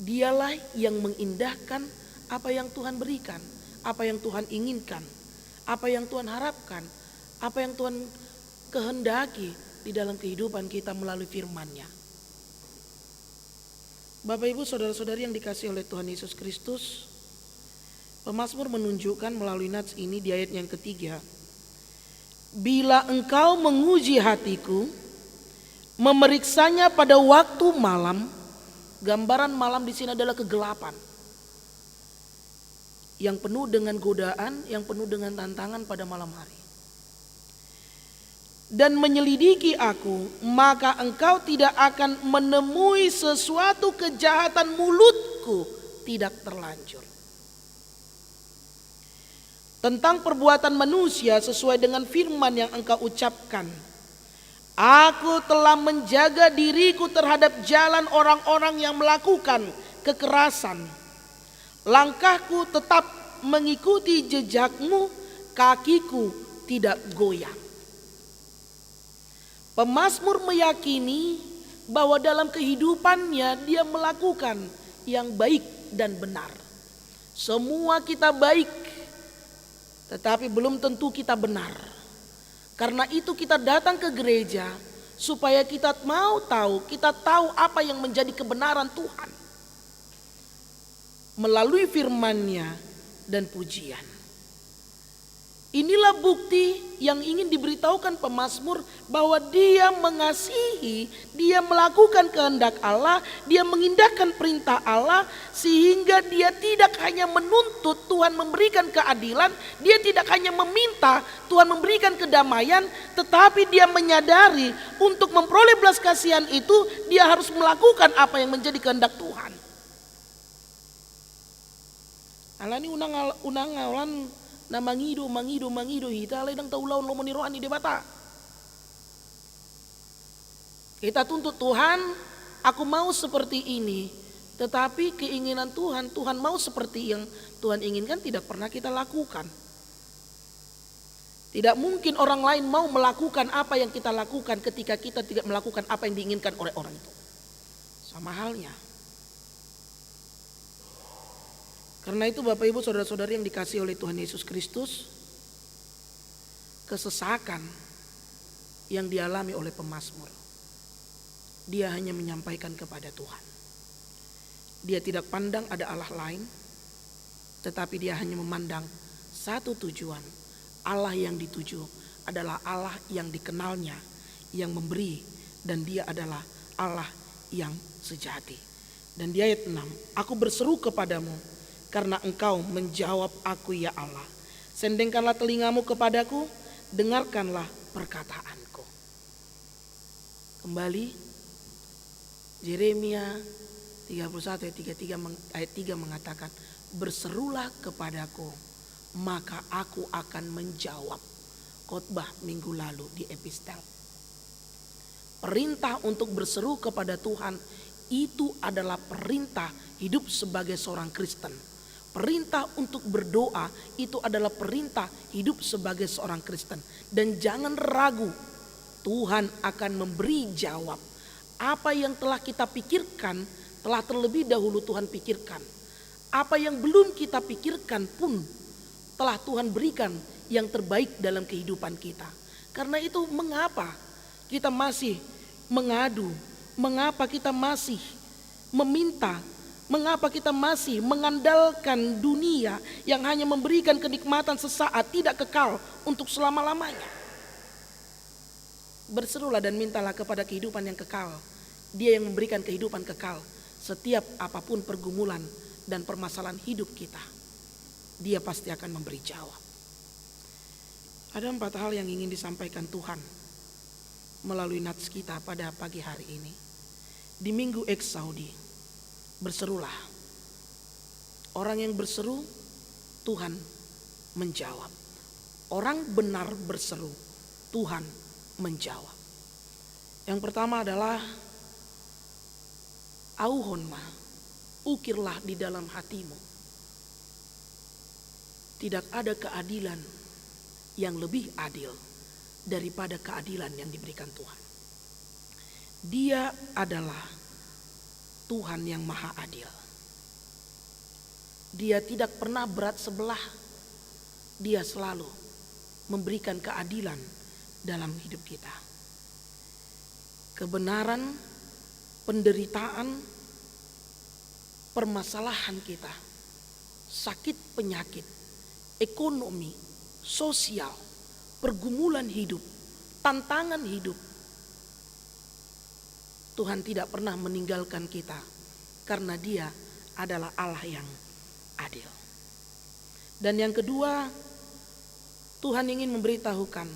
Dialah yang mengindahkan apa yang Tuhan berikan, apa yang Tuhan inginkan, apa yang Tuhan harapkan, apa yang Tuhan kehendaki di dalam kehidupan kita melalui firman-Nya. Bapak Ibu saudara-saudari yang dikasihi oleh Tuhan Yesus Kristus, pemazmur menunjukkan melalui nats ini di ayat yang ketiga, bila engkau menguji hatiku, memeriksanya pada waktu malam. Gambaran malam di sini adalah kegelapan yang penuh dengan godaan, yang penuh dengan tantangan pada malam hari. Dan menyelidiki aku, maka engkau tidak akan menemui sesuatu kejahatan mulutku tidak terlanjur. Tentang perbuatan manusia sesuai dengan firman yang engkau ucapkan, aku telah menjaga diriku terhadap jalan orang-orang yang melakukan kekerasan. Langkahku tetap mengikuti jejakmu, kakiku tidak goyang. Pemazmur meyakini bahwa dalam kehidupannya dia melakukan yang baik dan benar. Semua kita baik, tetapi belum tentu kita benar. Karena itu kita datang ke gereja supaya kita kita tahu apa yang menjadi kebenaran Tuhan melalui firman-Nya dan pujian. Inilah bukti yang ingin diberitahukan pemazmur bahwa dia mengasihi, dia melakukan kehendak Allah, dia mengindahkan perintah Allah, sehingga dia tidak hanya menuntut Tuhan memberikan keadilan, dia tidak hanya meminta Tuhan memberikan kedamaian, tetapi dia menyadari untuk memperoleh belas kasihan itu dia harus melakukan apa yang menjadi kehendak Tuhan. Allah ini unang-alan na mangido hita ledang taulaun lo meniroan di debata. Kita tuntut Tuhan, aku mau seperti ini, tetapi keinginan Tuhan mau seperti yang Tuhan inginkan tidak pernah kita lakukan. Tidak mungkin orang lain mau melakukan apa yang kita lakukan ketika kita tidak melakukan apa yang diinginkan oleh orang itu. Sama halnya. Karena itu Bapak Ibu saudara-saudari yang dikasihi oleh Tuhan Yesus Kristus, kesesakan yang dialami oleh pemazmur, dia hanya menyampaikan kepada Tuhan. Dia tidak pandang ada Allah lain, tetapi dia hanya memandang satu tujuan. Allah yang dituju adalah Allah yang dikenalnya, yang memberi, dan dia adalah Allah yang sejati. Dan di ayat 6, aku berseru kepadamu karena engkau menjawab aku ya Allah. Sendengkanlah telingamu kepadaku, dengarkanlah perkataanku. Kembali Yeremia 31 ayat 3 mengatakan, berserulah kepadaku maka aku akan menjawab. Khotbah minggu lalu di epistel. Perintah untuk berseru kepada Tuhan itu adalah perintah hidup sebagai seorang Kristen. Perintah untuk berdoa itu adalah perintah hidup sebagai seorang Kristen. Dan jangan ragu, Tuhan akan memberi jawab. Apa yang telah kita pikirkan, telah terlebih dahulu Tuhan pikirkan. Apa yang belum kita pikirkan pun telah Tuhan berikan yang terbaik dalam kehidupan kita. Karena itu mengapa kita masih mengadu, mengapa kita masih meminta, mengapa kita masih mengandalkan dunia yang hanya memberikan kenikmatan sesaat, tidak kekal untuk selama-lamanya. Berserulah dan mintalah kepada kehidupan yang kekal. Dia yang memberikan kehidupan kekal setiap apapun pergumulan dan permasalahan hidup kita. Dia pasti akan memberi jawab. Ada 4 hal yang ingin disampaikan Tuhan melalui nats kita pada pagi hari ini. di minggu Eksaudi, berserulah. Orang yang berseru, Tuhan menjawab. Orang benar berseru, Tuhan menjawab. Yang pertama adalah auhonma, ukirlah di dalam hatimu. Tidak ada keadilan yang lebih adil daripada keadilan yang diberikan Tuhan. Dia adalah Tuhan yang maha adil. Dia tidak pernah berat sebelah. Dia selalu memberikan keadilan dalam hidup kita. Kebenaran, penderitaan, permasalahan kita, sakit penyakit, ekonomi, sosial, pergumulan hidup, tantangan hidup. Tuhan tidak pernah meninggalkan kita karena Dia adalah Allah yang adil. Dan yang kedua, Tuhan ingin memberitahukan,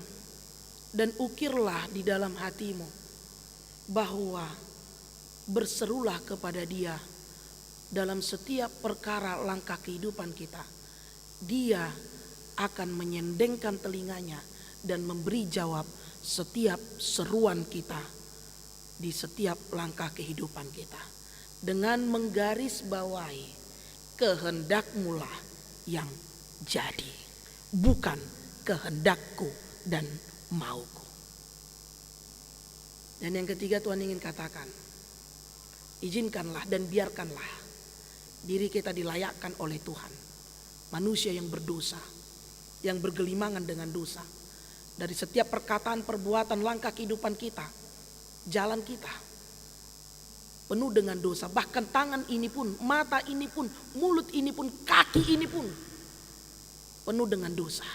dan ukirlah di dalam hatimu bahwa berserulah kepada Dia dalam setiap perkara langkah kehidupan kita. Dia akan menyendengkan telinganya dan memberi jawab setiap seruan kita di setiap langkah kehidupan kita, dengan menggarisbawahi kehendakmu lah yang jadi, bukan kehendakku dan mauku. Dan yang ketiga, Tuhan ingin katakan, izinkanlah dan biarkanlah diri kita dilayakkan oleh Tuhan. Manusia yang berdosa, yang bergelimangan dengan dosa, dari setiap perkataan, perbuatan, langkah kehidupan kita, jalan kita penuh dengan dosa. Bahkan tangan ini pun, mata ini pun, mulut ini pun, kaki ini pun penuh dengan dosa.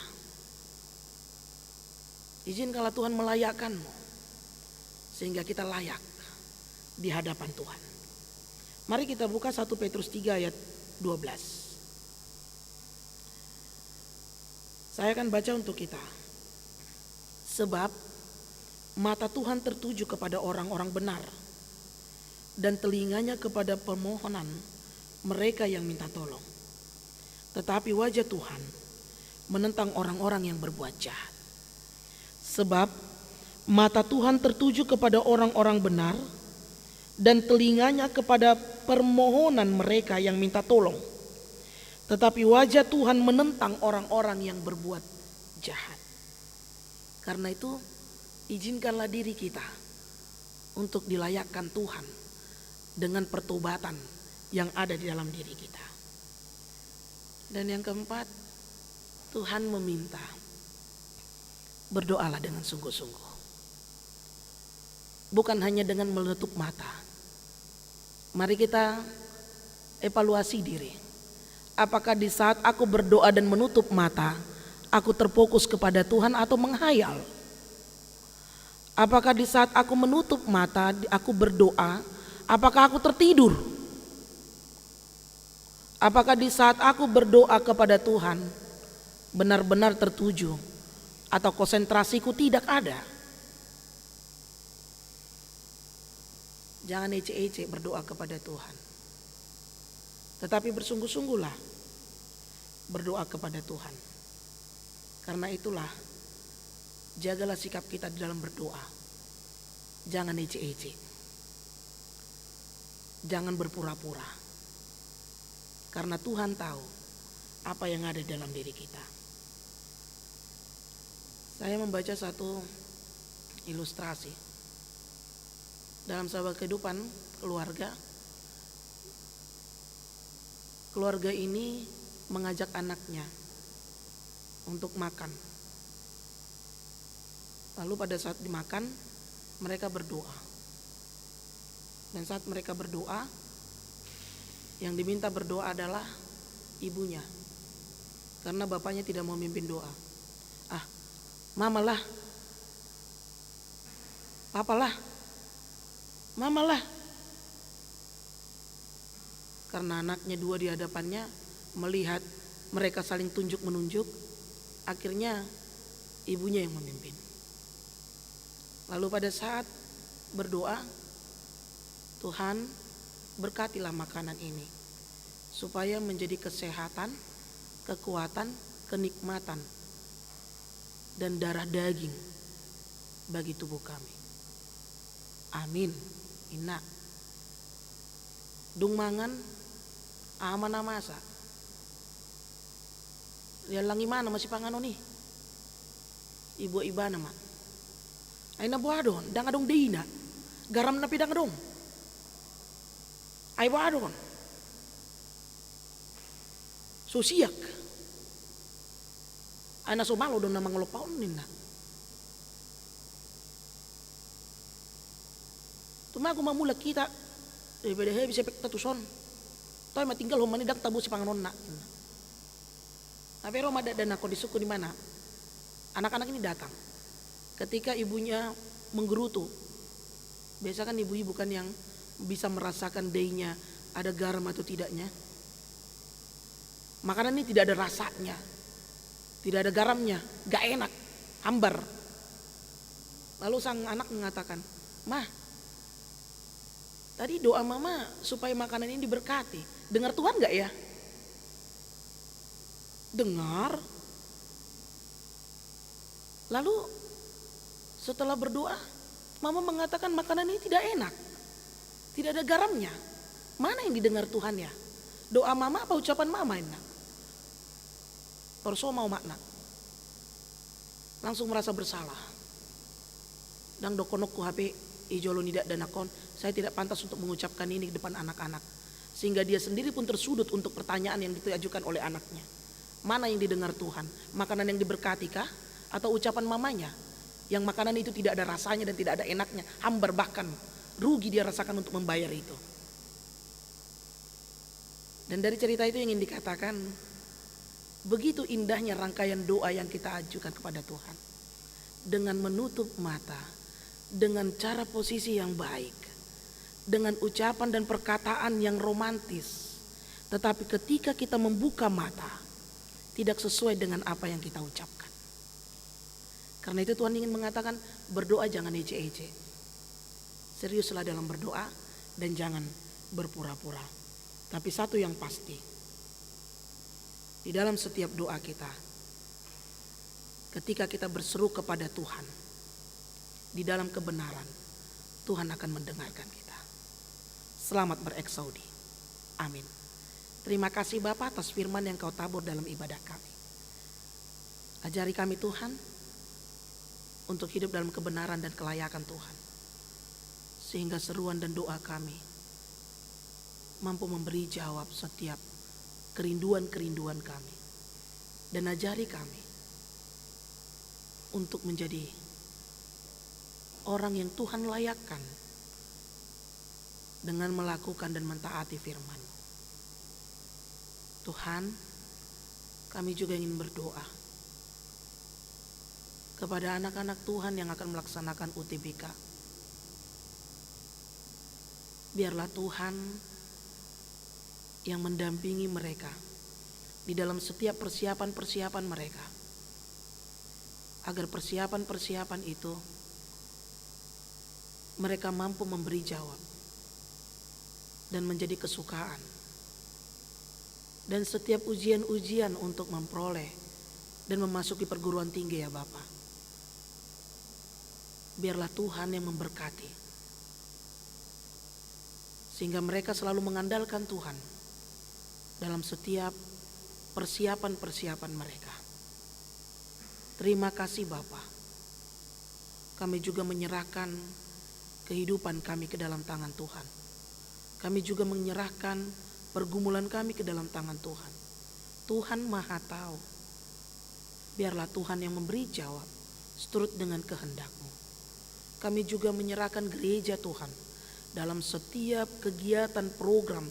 Izinkanlah Tuhan melayakkanmu sehingga kita layak di hadapan Tuhan. Mari kita buka 1 Petrus 3 ayat 12. Saya akan baca untuk kita. Sebab mata Tuhan tertuju kepada orang-orang benar, dan telinganya kepada permohonan mereka yang minta tolong. Tetapi wajah Tuhan menentang orang-orang yang berbuat jahat. Sebab mata Tuhan tertuju kepada orang-orang benar, dan telinganya kepada permohonan mereka yang minta tolong. Tetapi wajah Tuhan menentang orang-orang yang berbuat jahat. Karena itu, izinkanlah diri kita untuk dilayakkan Tuhan dengan pertobatan yang ada di dalam diri kita. Dan yang keempat, Tuhan meminta, berdoalah dengan sungguh-sungguh. Bukan hanya dengan menutup mata. Mari kita evaluasi diri. Apakah di saat aku berdoa dan menutup mata, aku terfokus kepada Tuhan atau menghayal? Apakah di saat aku menutup mata, aku berdoa, apakah aku tertidur? Apakah di saat aku berdoa kepada Tuhan benar-benar tertuju atau konsentrasiku tidak ada? Jangan ece-ece berdoa kepada Tuhan, tetapi bersungguh-sungguhlah berdoa kepada Tuhan. Karena itulah, jagalah sikap kita di dalam berdoa. Jangan ece-ece, jangan berpura-pura, karena Tuhan tahu apa yang ada dalam diri kita. Saya membaca satu ilustrasi dalam sebuah kehidupan keluarga. Keluarga ini mengajak anaknya untuk makan. Lalu pada saat dimakan, mereka berdoa. Dan saat mereka berdoa, yang diminta berdoa adalah ibunya, karena bapaknya tidak mau memimpin doa. Mamalah, papalah, mamalah. Karena anaknya dua di hadapannya, melihat mereka saling tunjuk menunjuk, akhirnya ibunya yang memimpin. Lalu pada saat berdoa, Tuhan, berkatilah makanan ini supaya menjadi kesehatan, kekuatan, kenikmatan, dan darah daging bagi tubuh kami. Amin. Ina. Dung mangan amana masa. Lian langi mana masih pangano nih? Ibu ibana mak. Aina buadon, dang adong deina. Garam napi dang adong. Ai buadon. Sosiak. Aina somalo don namang lopaon nina. Tuma aku mamula kita daripada he bisa pek tatuson. Toy matinggal homani dak tabu si panganon na. Tapi Roma dan aku di suku di mana? Anak-anak ini datang. Ketika ibunya menggerutu. Biasa kan ibu-ibu kan yang bisa merasakan daynya ada garam atau tidaknya. Makanan ini tidak ada rasanya. Tidak ada garamnya, gak enak, hambar. Lalu sang anak mengatakan, "Mah, tadi doa mama supaya makanan ini diberkati. Dengar Tuhan gak ya?" Dengar. Lalu setelah berdoa, mama mengatakan makanan ini tidak enak. Tidak ada garamnya. Mana yang didengar Tuhan ya? Doa mama apa ucapan mama ini? Torso mau makna. Langsung merasa bersalah. Dan dokonokku HP ijolo tidak danakon. Saya tidak pantas untuk mengucapkan ini di depan anak-anak. Sehingga dia sendiri pun tersudut untuk pertanyaan yang ditujukan oleh anaknya. Mana yang didengar Tuhan? Makanan yang diberkati kah? Atau ucapan mamanya? Yang makanan itu tidak ada rasanya dan tidak ada enaknya. Hambar bahkan rugi dia rasakan untuk membayar itu. Dan dari cerita itu ingin dikatakan, begitu indahnya rangkaian doa yang kita ajukan kepada Tuhan. Dengan menutup mata, dengan cara posisi yang baik, dengan ucapan dan perkataan yang romantis. Tetapi ketika kita membuka mata, tidak sesuai dengan apa yang kita ucapkan. Karena itu Tuhan ingin mengatakan, berdoa jangan ece-ece. Seriuslah dalam berdoa dan jangan berpura-pura. Tapi satu yang pasti, di dalam setiap doa kita, ketika kita berseru kepada Tuhan, di dalam kebenaran, Tuhan akan mendengarkan kita. Selamat bereksaudi. Amin. Terima kasih Bapa atas firman yang Kau tabur dalam ibadah kami. Ajari kami Tuhan, untuk hidup dalam kebenaran dan kelayakan Tuhan. Sehingga seruan dan doa kami mampu memberi jawab setiap kerinduan-kerinduan kami. Dan ajari kami untuk menjadi orang yang Tuhan layakkan dengan melakukan dan mentaati firman. Tuhan, kami juga ingin berdoa kepada anak-anak Tuhan yang akan melaksanakan UTBK. Biarlah Tuhan yang mendampingi mereka di dalam setiap persiapan-persiapan mereka, agar persiapan-persiapan itu mereka mampu memberi jawab dan menjadi kesukaan. Dan setiap ujian-ujian untuk memperoleh dan memasuki perguruan tinggi ya Bapak, biarlah Tuhan yang memberkati. Sehingga mereka selalu mengandalkan Tuhan dalam setiap persiapan-persiapan mereka. Terima kasih Bapa. Kami juga menyerahkan kehidupan kami ke dalam tangan Tuhan. Kami juga menyerahkan pergumulan kami ke dalam tangan Tuhan. Tuhan Maha Tahu. Biarlah Tuhan yang memberi jawab seturut dengan kehendak-Mu. Kami juga menyerahkan gereja Tuhan dalam setiap kegiatan program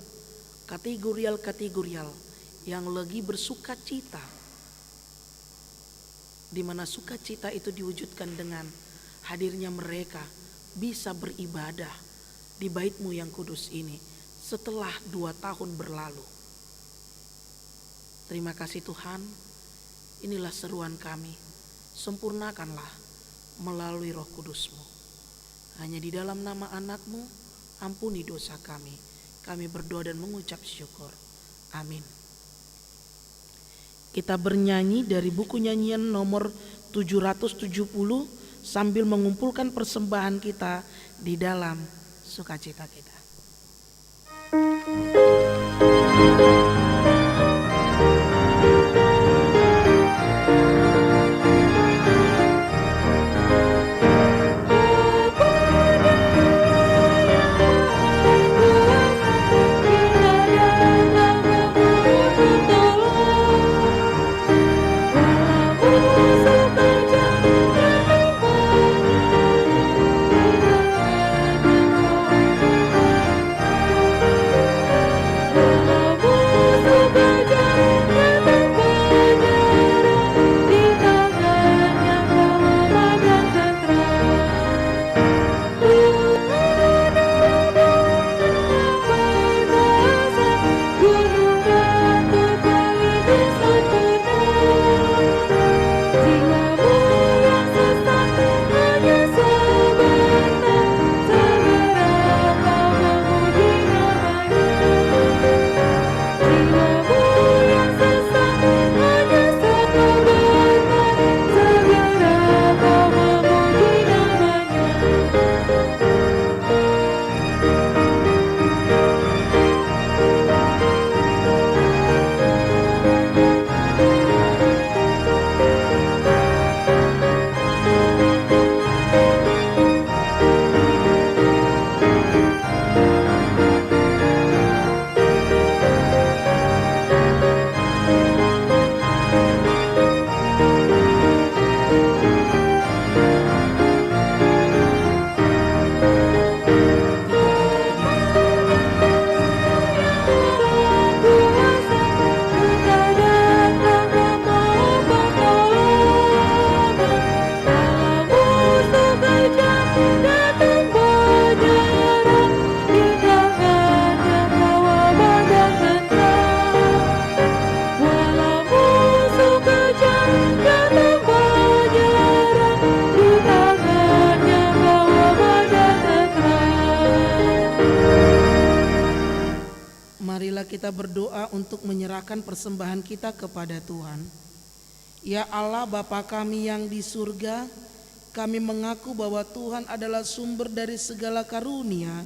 kategorial yang lagi bersuka cita, di mana sukacita itu diwujudkan dengan hadirnya mereka bisa beribadah di bait-Mu yang kudus ini setelah 2 tahun berlalu. Terima kasih Tuhan, inilah seruan kami, sempurnakanlah melalui Roh Kudus-Mu. Hanya di dalam nama anak-Mu, Ampuni dosa kami. Kami berdoa dan mengucap syukur. Amin. Kita bernyanyi dari buku nyanyian nomor 770 sambil mengumpulkan persembahan kita di dalam sukacita kita. Marilah kita berdoa untuk menyerahkan persembahan kita kepada Tuhan. Ya Allah Bapa kami yang di surga, kami mengaku bahwa Tuhan adalah sumber dari segala karunia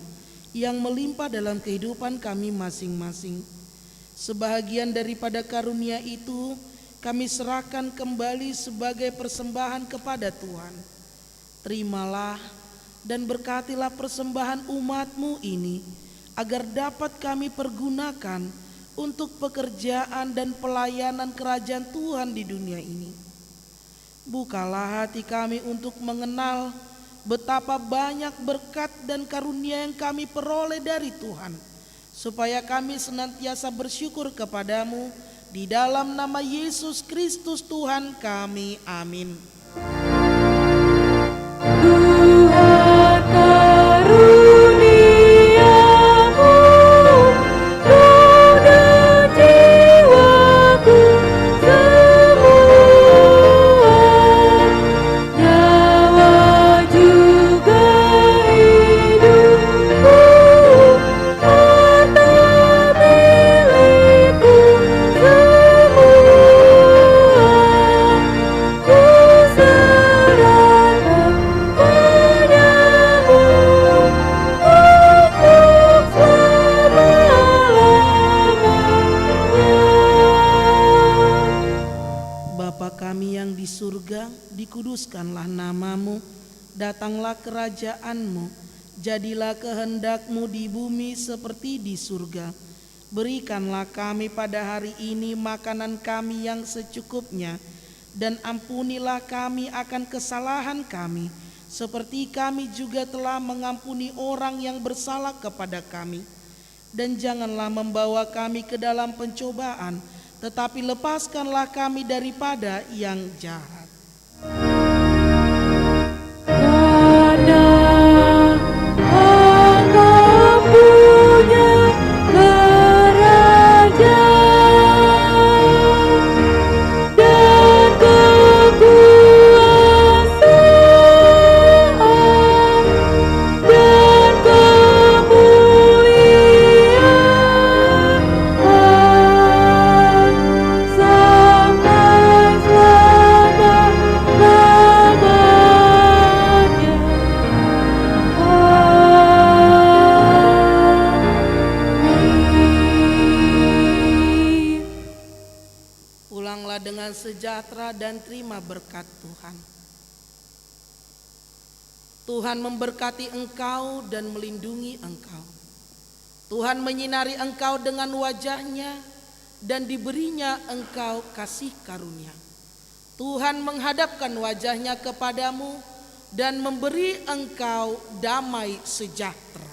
yang melimpah dalam kehidupan kami masing-masing. Sebahagian daripada karunia itu kami serahkan kembali sebagai persembahan kepada Tuhan. Terimalah dan berkatilah persembahan umat-Mu ini, agar dapat kami pergunakan untuk pekerjaan dan pelayanan kerajaan Tuhan di dunia ini. Bukalah hati kami untuk mengenal betapa banyak berkat dan karunia yang kami peroleh dari Tuhan, supaya kami senantiasa bersyukur kepadamu di dalam nama Yesus Kristus Tuhan kami. Amin. Dikuduskanlah namamu, datanglah kerajaanmu, jadilah kehendak-Mu di bumi seperti di surga. Berikanlah kami pada hari ini makanan kami yang secukupnya, dan ampunilah kami akan kesalahan kami, seperti kami juga telah mengampuni orang yang bersalah kepada kami. Dan janganlah membawa kami ke dalam pencobaan, tetapi lepaskanlah kami daripada yang jahat. Dan berkat Tuhan. Tuhan memberkati engkau dan melindungi engkau. Tuhan menyinari engkau dengan wajah-Nya dan diberinya engkau kasih karunia. Tuhan menghadapkan wajah-Nya kepadamu dan memberi engkau damai sejahtera.